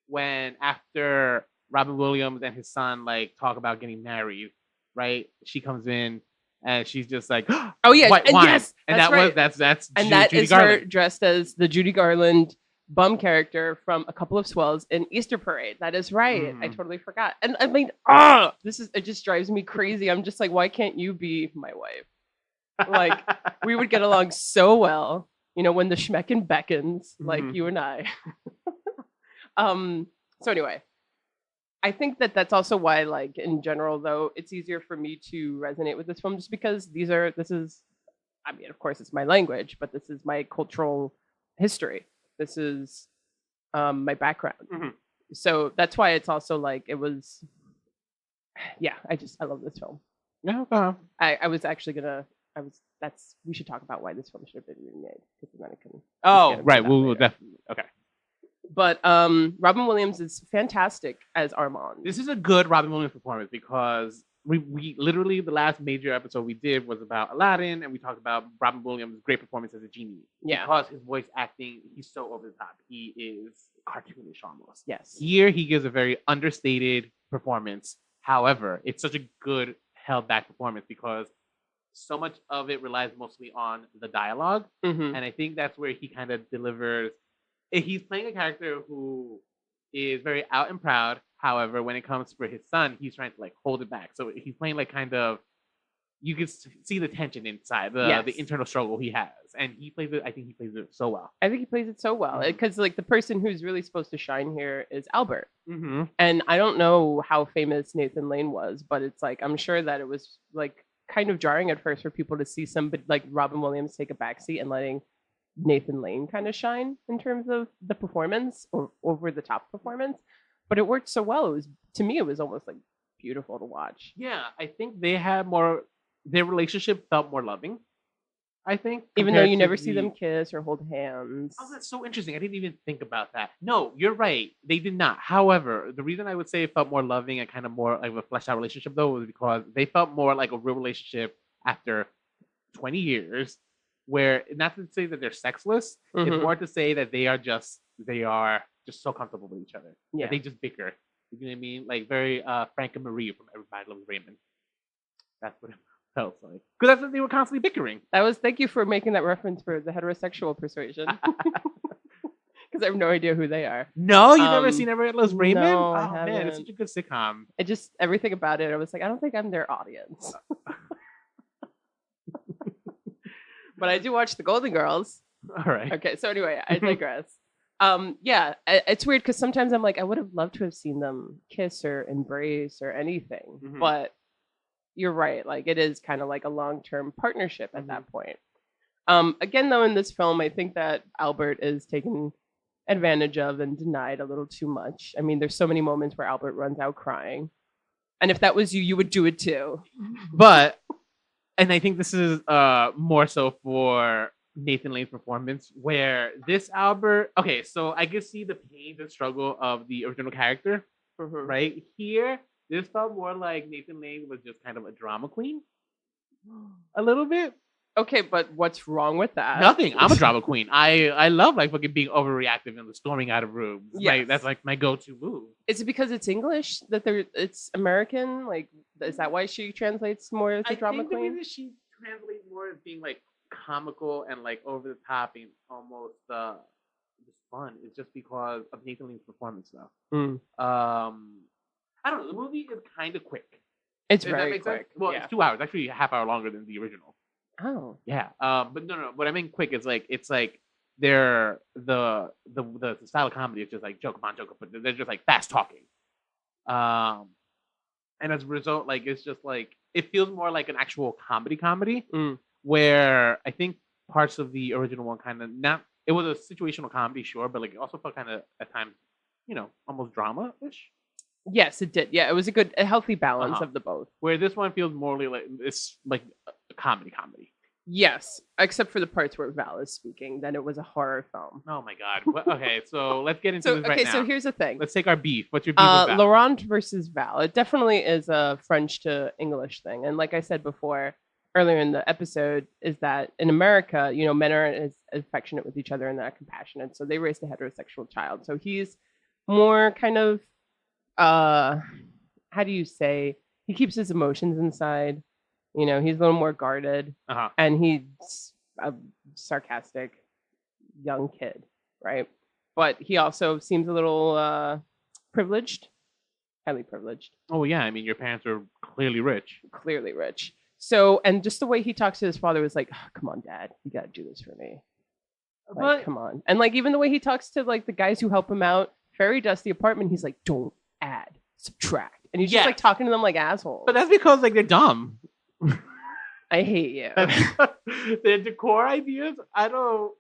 when after Robin Williams and his son talk about getting married, right? She comes in and she's just like, oh yeah, white wine. Yes, and that's and that Judy is Garland. Her dressed as the Judy Garland bum character from A Couple of Swells in Easter Parade. That is right. I totally forgot. And I mean, it just drives me crazy. I'm just like, why can't you be my wife? Like we would get along so well, when the schmecken beckons, like you and I. So anyway. I think that's also why, like, in general, though, it's easier for me to resonate with this film just because I mean, of course, it's my language, but this is my cultural history. This is my background. So that's why it's also like, it was, I love this film. Yeah. I was actually we should talk about why this film should have been remade. Because then it can. Oh, right. We'll definitely. Okay. But Robin Williams is fantastic as Armand. This is a good Robin Williams performance because we literally, the last major episode we did was about Aladdin, and we talked about Robin Williams' great performance as a genie. Yeah. Because his voice acting, he's so over the top. He is cartoonish almost. Yes. Here, he gives a very understated performance. However, it's such a good held back performance because so much of it relies mostly on the dialogue. And I think that's where he kind of delivers. He's playing a character who is very out and proud. However, when it comes for his son, he's trying to hold it back. So he's playing you can see the tension inside, the internal struggle he has. And he plays it, I think he plays it so well. I think he plays it so well. Because the person who's really supposed to shine here is Albert. And I don't know how famous Nathan Lane was, but it's I'm sure that it was kind of jarring at first for people to see somebody like Robin Williams take a backseat and letting Nathan Lane kind of shine in terms of the performance or over the top performance, but it worked so well. It was almost beautiful to watch. Yeah, I think they had their relationship felt more loving. I think, even though you never see them kiss or hold hands. Oh, that's so interesting. I didn't even think about that. No, you're right. They did not. However, the reason I would say it felt more loving and kind of more like a fleshed out relationship, though, was because they felt more like a real relationship after 20 years, where not to say that they're sexless, it's more to say that they are just so comfortable with each other. Yeah. They just bicker. You know what I mean? Like very Frank and Marie from Everybody Loves Raymond. That's what it felt like. Because that's what they were constantly bickering. Thank you for making that reference for the heterosexual persuasion. Because I have no idea who they are. No, you've never seen Everybody Loves Raymond? No, oh man, it's such a good sitcom. Everything about it, I was like, I don't think I'm their audience. But I do watch the Golden Girls. All right. Okay, so anyway, I digress. Yeah, it's weird because sometimes I'm like, I would have loved to have seen them kiss or embrace or anything. But you're right. Like, it is kind of like a long-term partnership at that point. Again, though, in this film, I think that Albert is taken advantage of and denied a little too much. I mean, there's so many moments where Albert runs out crying. And if that was you, you would do it too. But, and I think this is more so for Nathan Lane's performance, where this Albert, okay, so I can see the pain and struggle of the original character, right? Here, this felt more like Nathan Lane was just kind of a drama queen, a little bit. Okay, but what's wrong with that? Nothing. I'm a drama queen. I love like fucking being overreactive and storming out of rooms. Yes. Like, that's like my go-to move. Is it because it's English that it's American? Like, is that why she translates more as a drama queen? I think the way that she translates more as being like comical and like over the top and almost just fun is just because of Nathan Lane's performance though. I don't know. The movie is kind of quick. It's very quick. Well, it's 2 hours. Actually, a half hour longer than the original. Oh. Yeah. But no. What I mean quick is like it's like they're the style of comedy is just like joke upon joke, but they're just like fast talking. And as a result, like it's just like it feels more like an actual comedy. Where I think parts of the original one kind of it was a situational comedy, sure, but like it also felt kind of at times, almost drama-ish. Yes, it did. Yeah, it was a healthy balance of the both. Where this one feels more like it's like a comedy. Yes, except for the parts where Val is speaking, then it was a horror film. Oh my god. Okay, so let's get into this right now. Okay, so here's the thing. Let's take our beef. What's your beef with Val? Laurent versus Val. It definitely is a French to English thing. And like I said before, earlier in the episode, is that in America, men aren't as affectionate with each other and that compassionate. So they raised a heterosexual child. So he's more kind of, how do you say, he keeps his emotions inside. He's a little more guarded. And he's a sarcastic young kid, right? But he also seems a little privileged, highly privileged. Oh, yeah. I mean, your parents are clearly rich. Clearly rich. So, and just the way he talks to his father was like, oh, come on, Dad, you got to do this for me. Like, come on. And like, even the way he talks to like the guys who help him out, Fairydust the apartment, he's like, don't add, subtract. And he's just like talking to them like assholes. But that's because like they're dumb. I hate you. The decor ideas, I don't,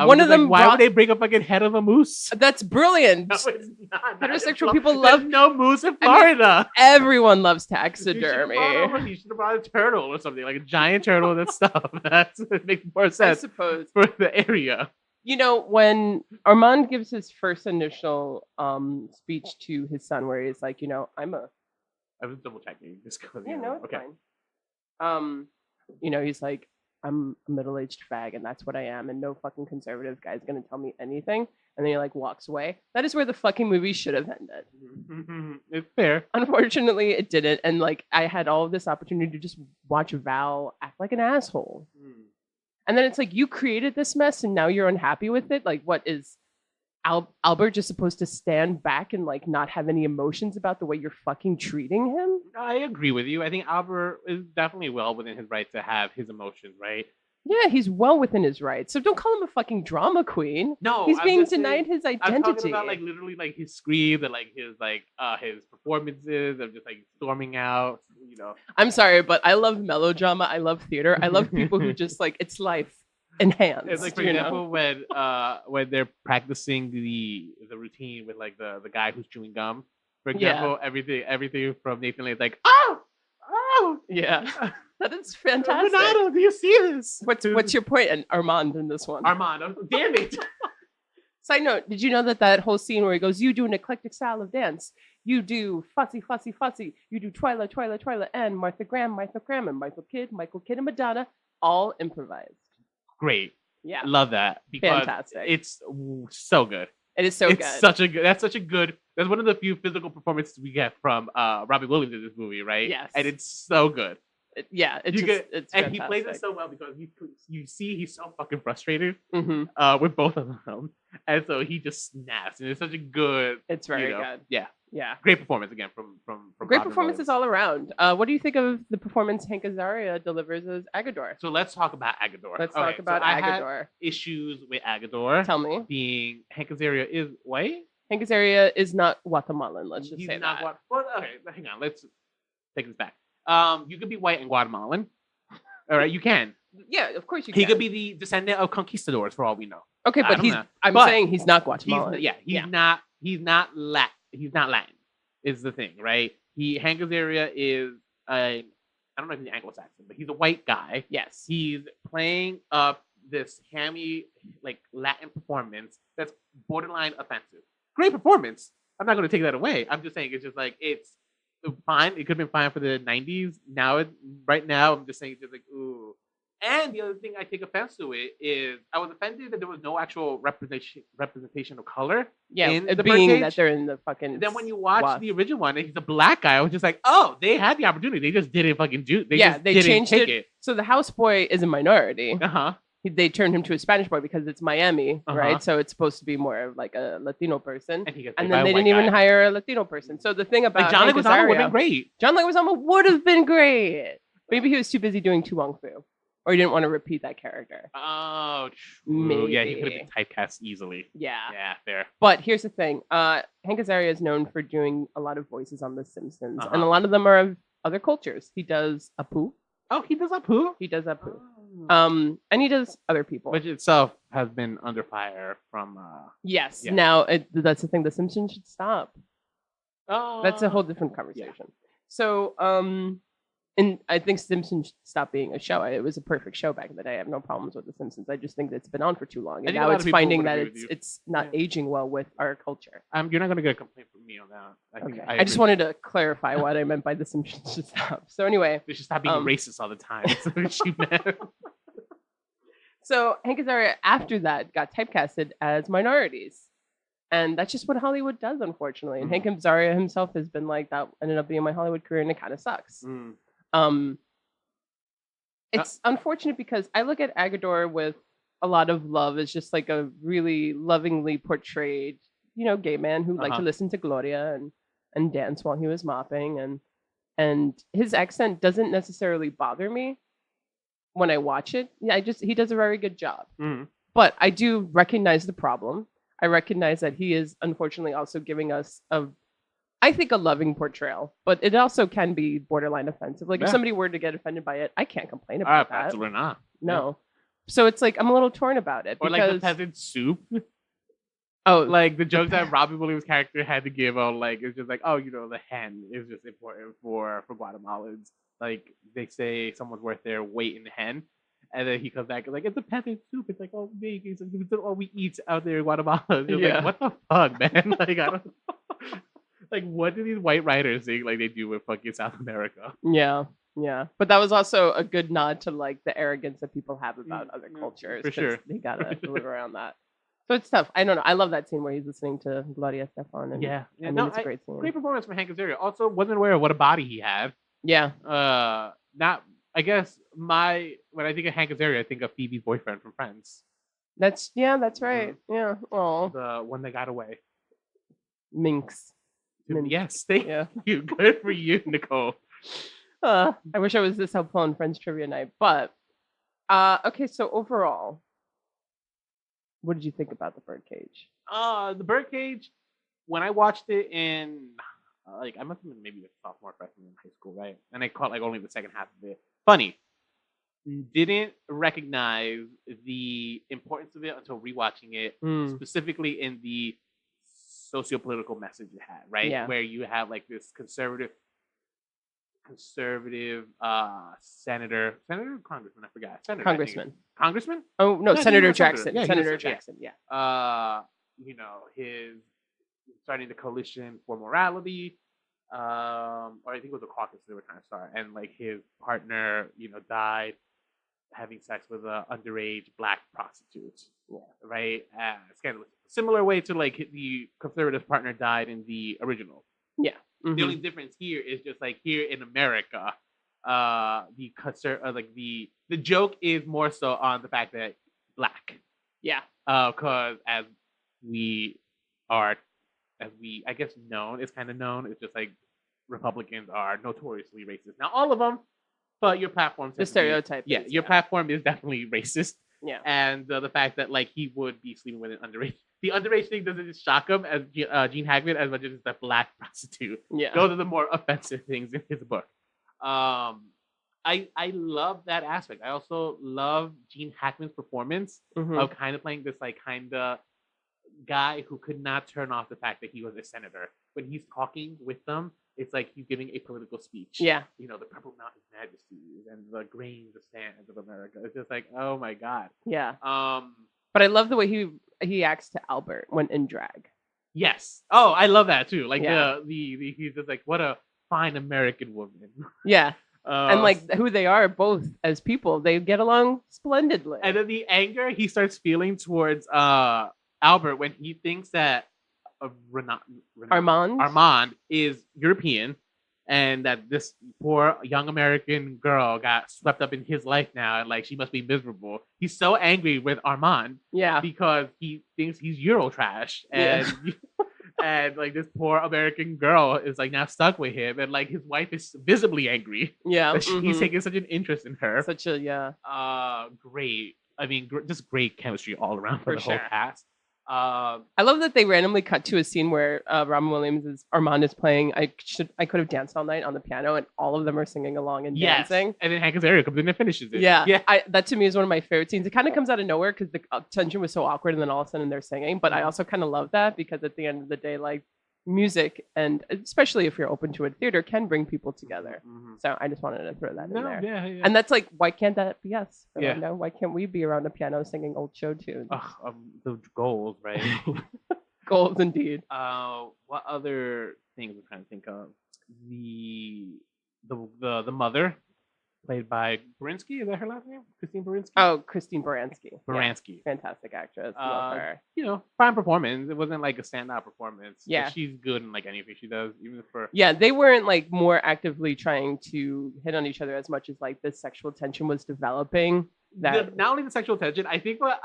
One of them. Why would they bring a fucking head of a moose? That's brilliant. No, it's not. Heterosexual people love no moose in Florida. I mean, everyone loves taxidermy. You should have brought a turtle or something, like a giant turtle and stuff. That makes more sense. I suppose for the area. When Armand gives his first initial speech to his son, where he's like, I was double checking this. Yeah, no, it's fine. He's like, I'm a middle-aged fag, and that's what I am, and no fucking conservative guy's gonna tell me anything. And then he like walks away. That is where the fucking movie should have ended. It's fair. Unfortunately, it didn't. And like, I had all of this opportunity to just watch Val act like an asshole. And then it's like, you created this mess, and now you're unhappy with it. Like, what is Albert just supposed to stand back and like not have any emotions about the way you're fucking treating him? I agree with you. I think Albert is definitely well within his right to have his emotions, right? Yeah, he's well within his right. So don't call him a fucking drama queen. No, he's being denied his identity. I'm talking about like literally like his screams and like his performances of just like storming out. I'm sorry, but I love melodrama. I love theater. I love people who just like it's life enhanced. It's like, for example, when they're practicing the routine with like the guy who's chewing gum. For example, everything from Nathan Lane is like, oh, yeah. That is fantastic. Renato, do you see this? What's your point, and Armand in this one? Armand, damn it. Side note, did you know that whole scene where he goes, you do an eclectic style of dance. You do fussy, fussy, fussy. You do Twyla, Twyla, Twyla, and Martha Graham, and Michael Kidd, and Madonna, all improvised. Great. Yeah. Love that. Because fantastic. It's so good. It is so good. That's one of the few physical performances we get from Robbie Williams in this movie, right? Yes. And it's so good. It's fantastic. And he plays it so well because you see he's so fucking frustrated with both of them. And so he just snaps. And it's such a good... It's very good. Yeah. Yeah. Great performance again from great Robin performances Williams. all around. What do you think of the performance Hank Azaria delivers as Agador? So let's talk about Agador. Let's talk about Agador. I had issues with Agador. Tell me. Being Hank Azaria is white? Hank Azaria is not Guatemalan, let's just say that. Well, okay, hang on. Let's take this back. You could be white and Guatemalan. All right, you can. Yeah, of course you can. He could be the descendant of conquistadors for all we know. Okay, but I'm saying he's not Guatemalan. He's not Latin. He's not Latin. Is the thing, right? Hank Azaria is I don't know if he's Anglo-Saxon, but he's a white guy. Yes. He's playing up this hammy, like Latin performance that's borderline offensive. Great performance. I'm not going to take that away. I'm just saying it's just like it's fine. It could have been fine for the 90s. Right now, I'm just saying it's just like ooh. And the other thing I take offense to it is I was offended that there was no actual representation of color. Yeah, in the being Birdcage. that they're in the fucking. And then when you watch the original one, and he's a black guy. I was just like, oh, they had the opportunity. They just didn't fucking do. They changed it. So the houseboy is a minority. Uh-huh. They turned him to a Spanish boy because it's Miami, right? So it's supposed to be more of like a Latino person. And then they didn't even hire a Latino person. So the thing about like John Leguizamo would have been great. John Leguizamo would have been great. Maybe he was too busy doing Tu Wong Fu. Or he didn't want to repeat that character. Oh, true. Maybe. Yeah, he could have been typecast easily. Yeah. Yeah, fair. But here's the thing. Hank Azaria is known for doing a lot of voices on The Simpsons. And a lot of them are of other cultures. He does Apu. Oh, he does Apu? He does Apu. And he does other people. Which itself has been under fire from... Yes. Yeah. Now, that's the thing. The Simpsons should stop. Oh. That's a whole different conversation. Yeah. So, and I think Simpsons stopped being a show. It was a perfect show back in the day. I have no problems with The Simpsons. I just think that it's been on for too long. And now it's finding that it's not aging well with our culture. You're not going to get a complaint from me on that. Okay. I just wanted to clarify what I meant by The Simpsons should stop. So anyway. They should stop being racist all the time. That's what she meant. So Hank Azaria, after that, got typecasted as minorities. And that's just what Hollywood does, unfortunately. And Hank Azaria himself has been like, that ended up being my Hollywood career, and it kind of sucks. It's unfortunate because I look at Agador with a lot of love as just like a really lovingly portrayed, gay man who liked to listen to Gloria and dance while he was mopping. And his accent doesn't necessarily bother me when I watch it. Yeah, he does a very good job. But I do recognize the problem. I recognize that he is unfortunately also giving us I think a loving portrayal, but it also can be borderline offensive. Like if somebody were to get offended by it, I can't complain about that. Absolutely not. No. Yeah. So it's like I'm a little torn about it. Or like the peasant soup. Oh, like the jokes that Robbie Williams' character had to give out, like it's just like, oh, the hen is just important for Guatemalans. Like they say someone's worth their weight in hen. And then he comes back and like, it's a peasant soup. It's like, oh, baby, it's all we eat out there in Guatemala. Like, what the fuck, man? Like, I don't like, what do these white writers think like they do with fucking South America? Yeah. But that was also a good nod to like the arrogance that people have about other cultures. For sure. They gotta live around that. So it's tough. I don't know. I love that scene where he's listening to Gloria Estefan. And, it's a great scene. Great performance from Hank Azaria. Also, wasn't aware of what a body he had. Yeah. I guess when I think of Hank Azaria, I think of Phoebe's boyfriend from Friends. That's right. Yeah. Oh. The one that got away. Minx. Yes, thank you. Good for you, Nicole. I wish I was this helpful on Friends Trivia Night. But, okay, so overall, what did you think about the Birdcage? The Birdcage, when I watched it in, I must have been maybe a sophomore, freshman in high school, right? And I caught only the second half of it. Funny. Didn't recognize the importance of it until rewatching it, specifically in the socio-political message it had, right? Yeah. Where you have this conservative conservative senator, congressman, I forgot. Senator, Congressman. Congressman? Oh no, Senator Jackson. Yeah, Senator Jackson. Yeah. His starting the coalition for morality. Or I think it was a caucus they were trying to start, and like his partner, died having sex with an underage black prostitute. Yeah. Right? Scandalous. Similar way to like the conservative partner died in the original. Yeah. Mm-hmm. The only difference here is just like here in America, the joke is more so on the fact that black. Yeah. Because as we I guess known, it's kind of known. It's just like Republicans are notoriously racist. Now all of them, but your platform. The stereotype. Yeah, your platform is definitely racist. Yeah. And the fact that like he would be sleeping with an underage. The underage thing doesn't just shock him as Gene Hackman as much as it's the black prostitute. Yeah. Those are the more offensive things in his book. I love that aspect. I also love Gene Hackman's performance of kind of playing this like kind of guy who could not turn off the fact that he was a senator. When he's talking with them, it's like he's giving a political speech. Yeah. The Purple Mountain Majesties and the grains of sands of America. It's just like, oh my God. Yeah. But I love the way he acts to Albert when in drag. Yes. Oh, I love that too. Like he's just like, what a fine American woman. Yeah. And like who they are both as people, they get along splendidly. And then the anger he starts feeling towards Albert when he thinks that Armand is European and that this poor young American girl got swept up in his life now and like she must be miserable. He's so angry with Armand because he thinks he's Euro trash and and like this poor American girl is like now stuck with him and like his wife is visibly angry. Yeah. He's taking such an interest in her. Great. I mean, just great chemistry all around for the whole cast. I love that they randomly cut to a scene where Robin Williams' Armand is playing I Could Have Danced All Night on the piano and all of them are singing along and dancing. And then Hank Azaria comes in and finishes it. Yeah. That to me is one of my favorite scenes. It kind of comes out of nowhere because the tension was so awkward and then all of a sudden they're singing. But I also kind of love that because at the end of the day, like music, and especially if you're open to it, theater can bring people together. So I just wanted to throw that in there. Yeah. And that's like, why can't that be us? Rolando? Why can't we be around a piano singing old show tunes? The goals, right? Goals indeed. What other things I'm trying to think of? The mother, played by Baranski. Is that her last name? Christine Baranski? Oh, Christine Baranski. Baranski. Yeah. Fantastic actress. Love her. Fine performance. It wasn't like a standout performance. Yeah. But she's good in like anything she does, even for... Yeah, they weren't like more actively trying to hit on each other as much as like this sexual tension was developing. Not only the sexual tension, I think what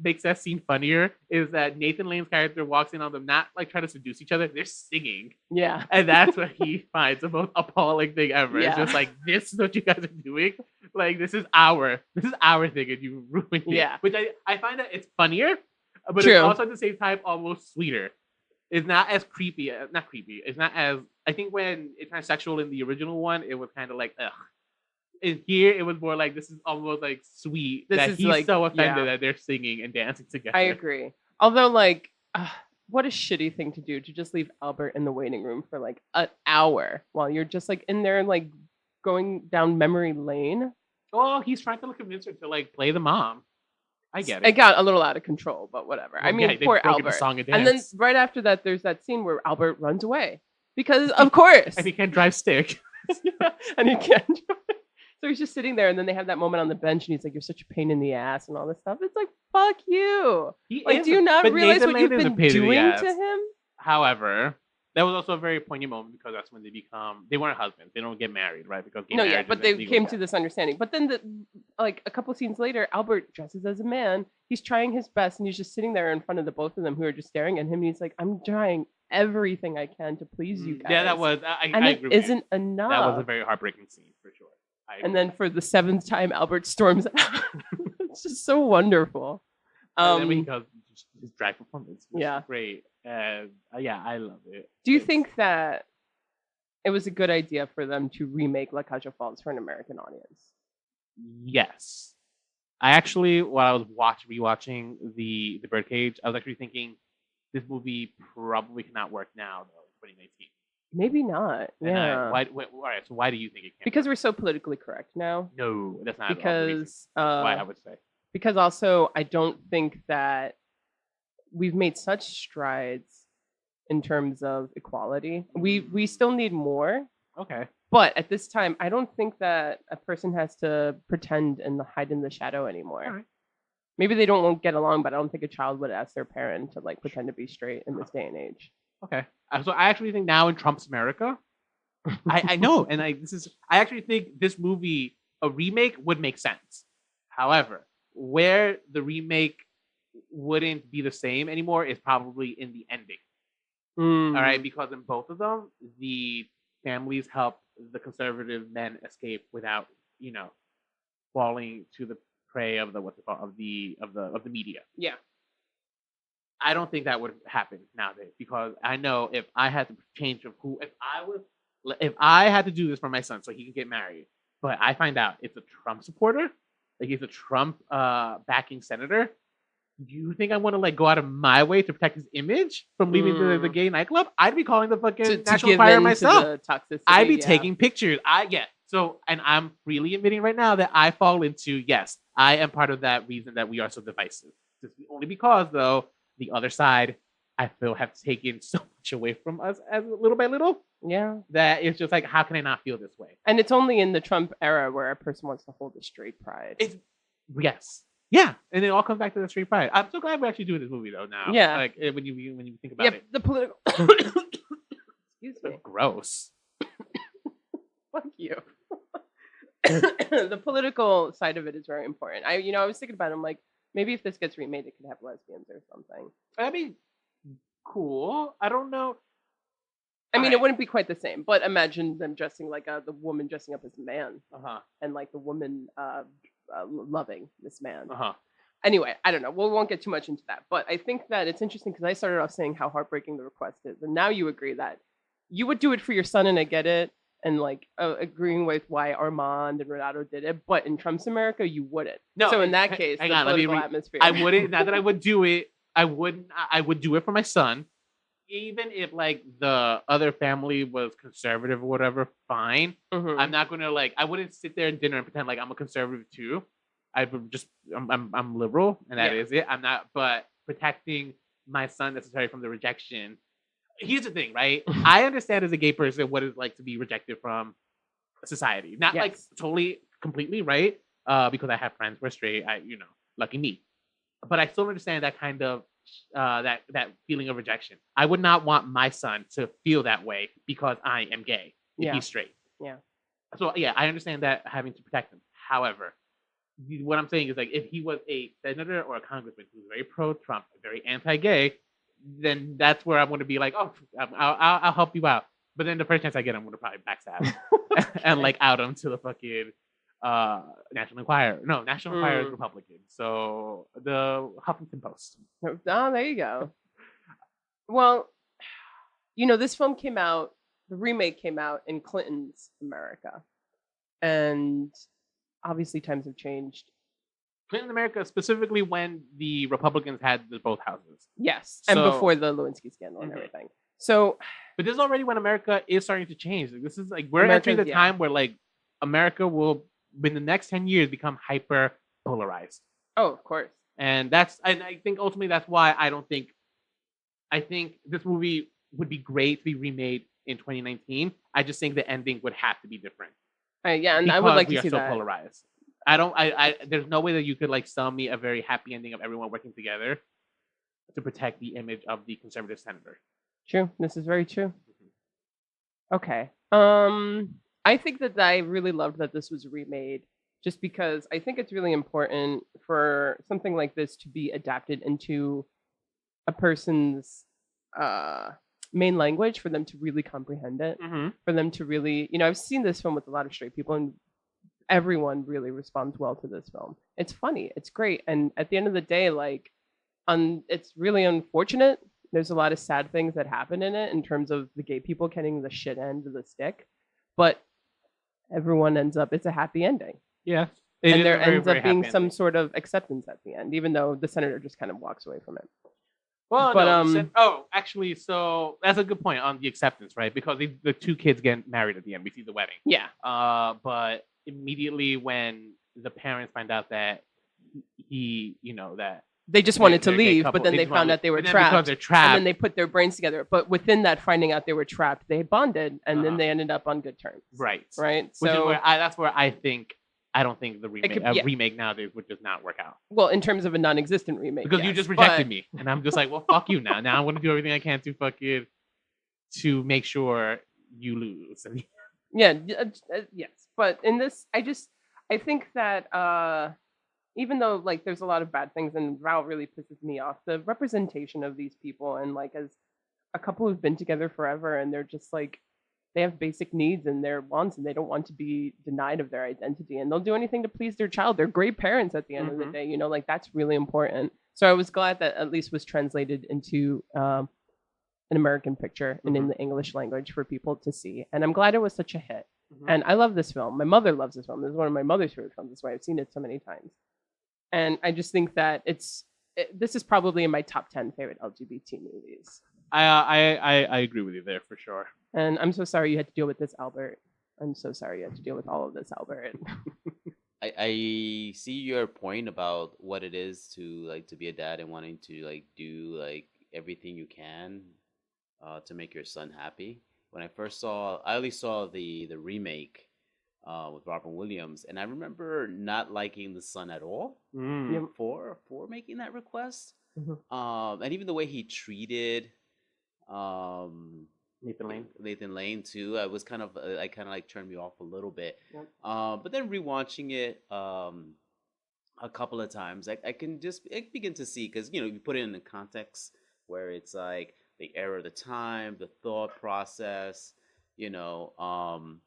makes that scene funnier is that Nathan Lane's character walks in on them not like trying to seduce each other, they're singing. Yeah. And that's what he finds the most appalling thing ever. Yeah. It's just like, this is what you guys are doing. Like this is our thing and you ruined it. Yeah. Which I find that it's funnier, but True. It's also at the same time almost sweeter. It's not as creepy. Not creepy. It's not as... I think when it's transsexual in the original one, it was kind of like, ugh. In here, it was more like, this is almost like sweet. He's like, so offended that they're singing and dancing together. I agree. Although, like, what a shitty thing to do to just leave Albert in the waiting room for like an hour while you're just like in there, like going down memory lane. Oh, he's trying to convince her to like play the mom. I get it. It got a little out of control, but whatever. Well, I mean, poor Albert. And then right after that, there's that scene where Albert runs away because, of course, and he can't drive stick. And he can't drive. So he's just sitting there, and then they have that moment on the bench, and he's like, "You're such a pain in the ass," and all this stuff. It's like, fuck you. Do you not realize what you've been doing to him? However, that was also a very poignant moment because that's when they weren't husbands. They don't get married, right? Because but they came to this understanding. But then, like a couple scenes later, Albert dresses as a man. He's trying his best, and he's just sitting there in front of the both of them who are just staring at him. And he's like, "I'm trying everything I can to please you guys." Yeah, that was. I agree. It isn't enough. That was a very heartbreaking scene for sure. And then for the 7th time, Albert storms out. It's just so wonderful. And then because his drag performance was great. great. And I love it. Do you think that it was a good idea for them to remake La Cage aux Folles for an American audience? Yes. I actually, while I was rewatching the Birdcage, I was actually thinking this movie probably cannot work now, though, in 2019. Maybe not. Yeah. All right. So why do you think it can't? Because we're so politically correct now. No, that's not. Because why I would say. Because also, I don't think that we've made such strides in terms of equality. We still need more. Okay. But at this time, I don't think that a person has to pretend and hide in the shadow anymore. All right. Maybe they won't get along, but I don't think a child would ask their parent to like pretend to be straight in this day and age. Okay. So I actually think now in Trump's America, I know, and I actually think this movie, a remake, would make sense. However, where the remake wouldn't be the same anymore is probably in the ending. All right, because in both of them, the families help the conservative men escape without, falling to the prey of the media. Yeah. I don't think that would happen nowadays because I know if I had to change if I had to do this for my son so he can get married, but I find out it's a Trump supporter, like he's a Trump backing senator. Do you think I want to like go out of my way to protect his image from leaving the gay nightclub? I'd be calling the fucking National Fire myself. I'd be taking pictures. So, and I'm freely admitting right now that I fall into, yes, I am part of that reason that we are so divisive. Just only because, though, the other side, I feel, have taken so much away from us as little by little. Yeah. That it's just like, how can I not feel this way? And it's only in the Trump era where a person wants to hold a straight pride. Yes. Yeah. And it all comes back to the straight pride. I'm so glad we're actually doing this movie, though, now. Yeah. Like, when you think about it. The political... Excuse me. Gross. Fuck you. The political side of it is very important. I was thinking about it. I'm like, maybe if this gets remade, it could have lesbians or something. That'd be cool. I don't know. I mean, it wouldn't be quite the same, but imagine them dressing like the woman dressing up as a man, and like the woman loving this man. Anyway, I don't know. We won't get too much into that, but I think that it's interesting because I started off saying how heartbreaking the request is, and now you agree that you would do it for your son, and I get it. And like agreeing with why Armand and Rolando did it, but in Trump's America, you wouldn't. No. So in that case, the political atmosphere. I wouldn't. Not that I would do it. I wouldn't. I would do it for my son, even if like the other family was conservative or whatever. Fine. I'm not gonna like. I wouldn't sit there at dinner and pretend like I'm a conservative too. I'm liberal, and that is it. I'm not. But protecting my son necessarily from the rejection. Here's the thing, right? I understand as a gay person what it's like to be rejected from society. Not like totally, completely, right? Because I have friends who are straight. Lucky me. But I still understand that kind of that feeling of rejection. I would not want my son to feel that way because I am gay. If he's straight. Yeah. So I understand that having to protect him. However, what I'm saying is like if he was a senator or a congressman who's very pro-Trump, very anti-gay, then that's where I'm going to be like, oh, I'll help you out. But then the first chance I get, I'm going to probably backstab and like out him to the fucking National Enquirer. No, National Enquirer is Republican. So the Huffington Post. Oh, there you go. Well, this film came out, the remake came out in Clinton's America. And obviously times have changed. Clinton America, specifically when the Republicans had both houses. Yes, and before the Lewinsky scandal and everything. So, but this is already when America is starting to change. Like, this is like we're entering the time where like America will, in the next 10 years, become hyper polarized. Oh, of course. And I think ultimately that's why I think this movie would be great to be remade in 2019. I just think the ending would have to be different. And I would like to see that. We are so polarized. There's no way that you could like sell me a very happy ending of everyone working together to protect the image of the conservative senator. True. This is very true. Okay. I think that I really loved that this was remade just because I think it's really important for something like this to be adapted into a person's main language for them to really comprehend it, for them to really, I've seen this film with a lot of straight people and everyone really responds well to this film. It's funny. It's great. And at the end of the day, like, it's really unfortunate. There's a lot of sad things that happen in it in terms of the gay people getting the shit end of the stick. But everyone ends up, it's a happy ending. Yeah. And there ends up being some sort of acceptance at the end, even though the senator just kind of walks away from it. Well, but actually, so that's a good point on the acceptance, right? Because the two kids get married at the end. We see the wedding. Yeah. But immediately when the parents find out that that they just wanted to leave, couple, but then they found out they were trapped. Because they're trapped, and then they put their brains together. But within that finding out they were trapped, they bonded, and then they ended up on good terms. Right. Right. Which is where that's where I don't think the remake nowadays would just not work out. Well, in terms of a non-existent remake, because you just rejected me, and I'm just like, well, fuck you now. Now I'm going to do everything I can to make sure you lose. Yes, but in this, I think that even though like there's a lot of bad things, and Val really pisses me off, the representation of these people, and like as a couple who've been together forever, and they're just like. They have basic needs and their wants, and they don't want to be denied of their identity, and they'll do anything to please their child. They're great parents at the end of the day, like that's really important. So I was glad that at least was translated into an American picture and in the English language for people to see. And I'm glad it was such a hit. And I love this film. My mother loves this film. This is one of my mother's favorite films. That's why I've seen it so many times. And I just think that this is probably in my top 10 favorite LGBT movies. I agree with you there for sure. And I'm so sorry you had to deal with this, Albert. I'm so sorry you had to deal with all of this, Albert. I see your point about what it is to be a dad and wanting to do everything you can to make your son happy. When I only saw the remake with Robin Williams, and I remember not liking the son at all for making that request. And even the way he treated Nathan Lane too. I was kind of turned me off a little bit. But then rewatching it a couple of times, I can just begin to see, because you put it in the context where it's like the era of the time, the thought process, him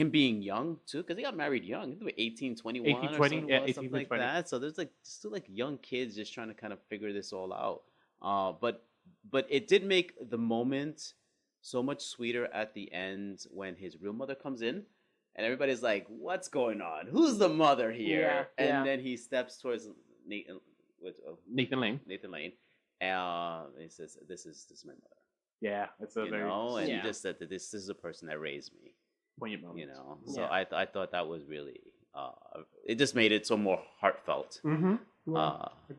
being young too, because he got married young. He was 18, 21 18, 20, or something like 20. that. So there's still young kids just trying to kind of figure this all out. But it did make the moment so much sweeter at the end when his real mother comes in, and everybody's like, "What's going on? Who's the mother here?" Then he steps towards Nathan Lane, and he says, "This is my mother." Yeah, it's a he just said that this is the person that raised me. So I thought that was really it just made it so more heartfelt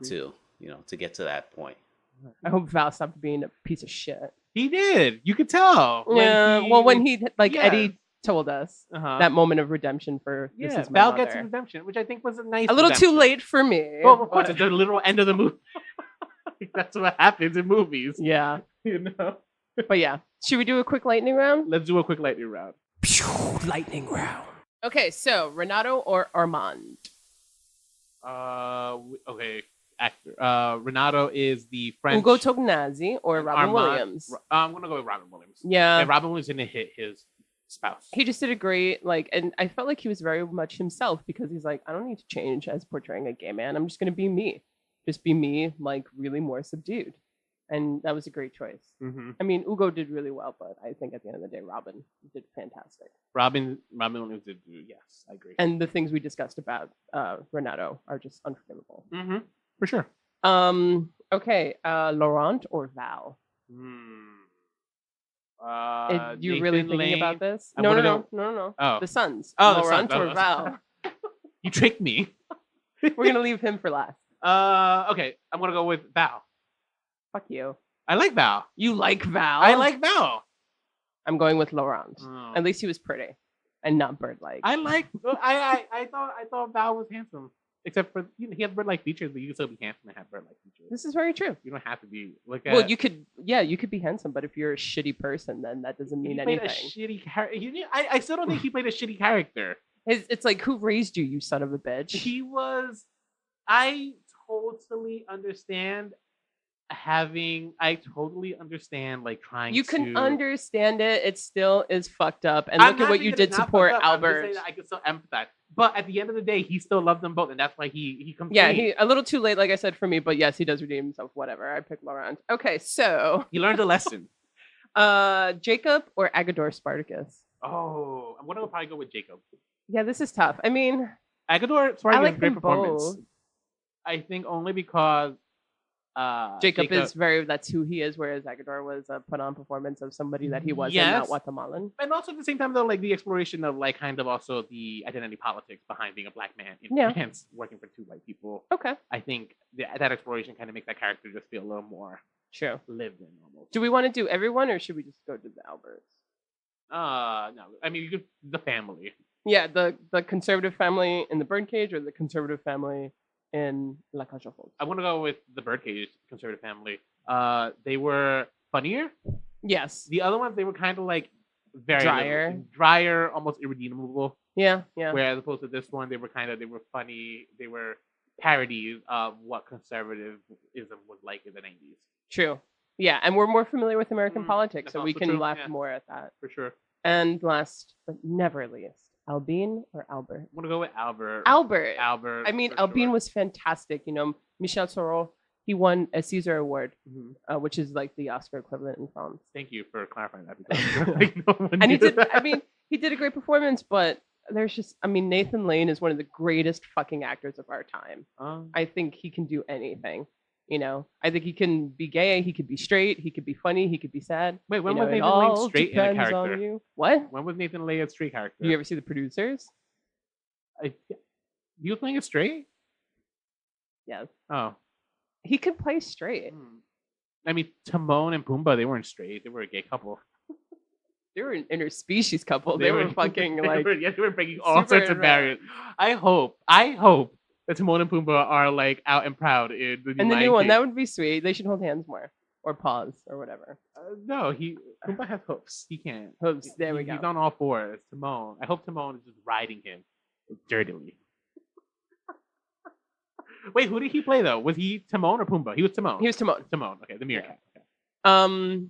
too, to get to that point. I hope Val stopped being a piece of shit. He did. You could tell. When he Eddie told us that moment of redemption for this is my Val mother. gets redemption, which I think was a nice. A little too late for me. Well, of course, it's the literal end of the movie. That's what happens in movies. Yeah, But yeah, should we do a quick lightning round? Let's do a quick lightning round. Lightning round. Okay, so Renato or Armand? Okay. Actor. Renato is the French. Ugo Tognazzi or Robin Williams? I'm gonna go with Robin Williams. Yeah. And Robin Williams didn't hit his spouse. He just did a great, and I felt like he was very much himself, because he's like, I don't need to change as portraying a gay man. I'm just gonna be me. Just be me, really more subdued. And that was a great choice. I mean, Ugo did really well, but I think at the end of the day, Robin did fantastic. Robin Williams did, yes, I agree. And the things we discussed about Renato are just unforgivable. For sure. Okay, Laurent or Val? You really thinking about this? No. Oh. The Sons. Oh, Laurent or Val? You tricked me. We're gonna leave him for last. Okay, I'm gonna go with Val. Fuck you. I like Val. You like Val? I like Val. I'm going with Laurent. Oh. At least he was pretty and not bird-like. I thought Val was handsome. Except for he had bird-like features, but you can still be handsome and have bird-like features. This is very true. You don't have to be well, you could be handsome, but if you're a shitty person, then that doesn't mean anything. A shitty I still don't think he played a shitty character. It's like, who raised you, you son of a bitch? He was. I totally understand trying. You can understand it. It still is fucked up. And look at what you did to poor Albert. I can still empathize. But at the end of the day, he still loved them both, and that's why he complained. Yeah, he a little too late, like I said, for me. But yes, he does redeem himself. Whatever. I picked Laurent. Okay, so he learned a lesson. Jacob or Agador Spartacus? Oh, I'm gonna probably go with Jacob. Yeah, this is tough. I mean, Agador Spartacus I like great performance. Both. I think only because Jacob is that's who he is, whereas Agador was a put-on performance of somebody that he wasn't, not Guatemalan. And also at the same time, though, like the exploration of like kind of also the identity politics behind being a black man in France working for two white people. Okay. I think that exploration kind of makes that character just feel a little more lived in almost. Do we want to do everyone, or should we just go to the Alberts? No. I mean, you could the family. Yeah, the conservative family in the Birdcage, or the conservative family in La Cage aux Folles. I want to go with the Birdcage conservative family. They were funnier. Yes. The other ones, they were kind of like very drier, almost irredeemable. Yeah. Whereas opposed to this one, they were funny. They were parodies of what conservatism was like in the 90s. True. Yeah, and we're more familiar with American politics, so we can laugh more at that. For sure. And last but never least, Albin or Albert? I'm gonna go with Albert. Albert. I mean, Albin was fantastic. You know, Michel Serrault, he won a Caesar Award, which is like the Oscar equivalent in France. Thank you for clarifying that. Because like, no one and he did. I mean, he did a great performance, but there's just, I mean, Nathan Lane is one of the greatest fucking actors of our time. I think he can do anything. You know, I think he can be gay, he could be straight, he could be funny, he could be sad. Wait, when was Nathan Lane straight in a character? What? When was Nathan Lane a straight character? You ever see The Producers? You were playing a straight? Yes. Oh. He could play straight. I mean, Timon and Pumbaa, they weren't straight. They were a gay couple. They were an interspecies couple. They were fucking like... they were breaking all sorts of barriers. I hope that Timon and Pumbaa are like out and proud in the new one. That would be sweet. They should hold hands more, or paws, or whatever. No, Pumbaa has hoofs. He can't. Hooves. There we go. He's on all fours. Timon. I hope Timon is just riding him dirtily. Wait, who did he play though? Was he Timon or Pumbaa? He was Timon. He was Timon. Timon. Okay, the meerkat. Okay.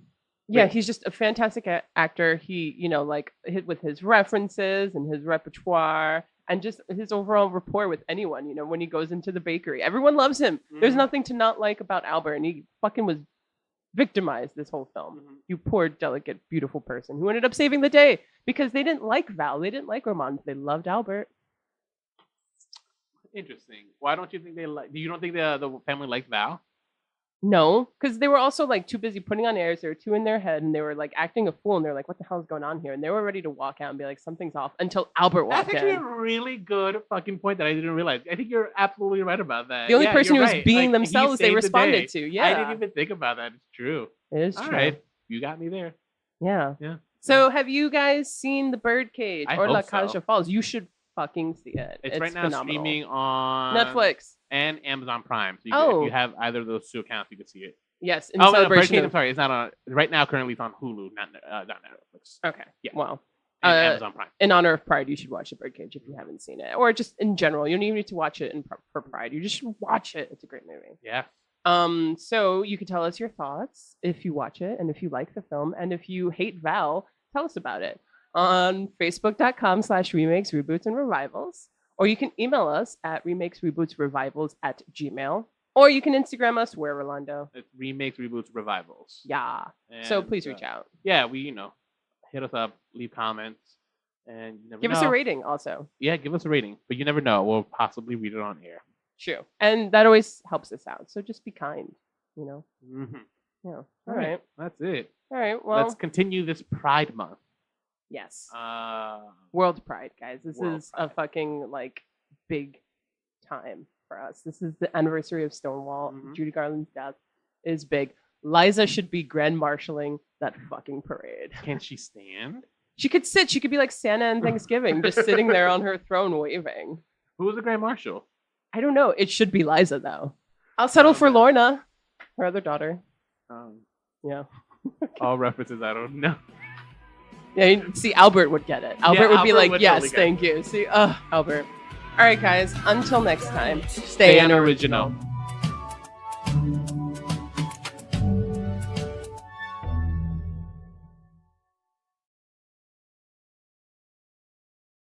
Yeah, he's just a fantastic actor. He, you know, like with his references and his repertoire. And just his overall rapport with anyone, you know, when he goes into the bakery. Everyone loves him. There's nothing to not like about Albert. And he fucking was victimized this whole film. You poor, delicate, beautiful person who ended up saving the day because they didn't like Val. They didn't like Romance. They loved Albert. Interesting. Why don't you think you don't think the family liked Val? No, because they were also like too busy putting on airs. They were too in their head, and they were like acting a fool. And they're like, "What the hell is going on here?" And they were ready to walk out and be like, "Something's off." Until Albert walked in. That's actually a really good fucking point that I didn't realize. I think you're absolutely right about that. The only person who was being themselves, they responded to. Yeah, I didn't even think about that. It's true. It is true. All right, you got me there. Yeah. So, have you guys seen The Birdcage or La Cage aux Folles? You should fucking see it. It's right now phenomenal. Streaming on Netflix and Amazon Prime. So if you have either of those two accounts, you can see it. Yes, in celebration. I'm sorry, it's not on. Right now, currently, it's on Hulu, not Netflix. Okay. Yeah. Well, Amazon Prime. In honor of Pride, you should watch The Birdcage if you haven't seen it, or just in general. You don't even need to watch it for Pride. You just should watch it. It's a great movie. Yeah. So you can tell us your thoughts if you watch it, and if you like the film, and if you hate Val, tell us about it on Facebook.com/remakes, reboots, and revivals, or you can email us at remakesrebootsrevivals@gmail.com. Or you can Instagram us. Where, Rolando? It's Remakes, Reboots, Revivals. Yeah. And so please reach out. Yeah, hit us up, leave comments, and give us a rating also. Yeah, give us a rating. But you never know. We'll possibly read it on air. True. And that always helps us out. So just be kind, you know? Yeah. All right. That's it. All right. Well, let's continue this Pride Month. Yes. World Pride, guys. This is a fucking, like, big time for us. This is the anniversary of Stonewall. Judy Garland's death is big. Liza should be grand marshalling that fucking parade. Can she stand? She could sit. She could be like Santa on Thanksgiving, just sitting there on her throne waving. Who was the grand marshal? I don't know. It should be Liza, though. I'll settle for Lorna, her other daughter. Yeah. All references I don't know. Yeah, see, Albert would get it. Albert would be like, yes, totally thank you. See, Albert. All right, guys. Until next time, stay unoriginal.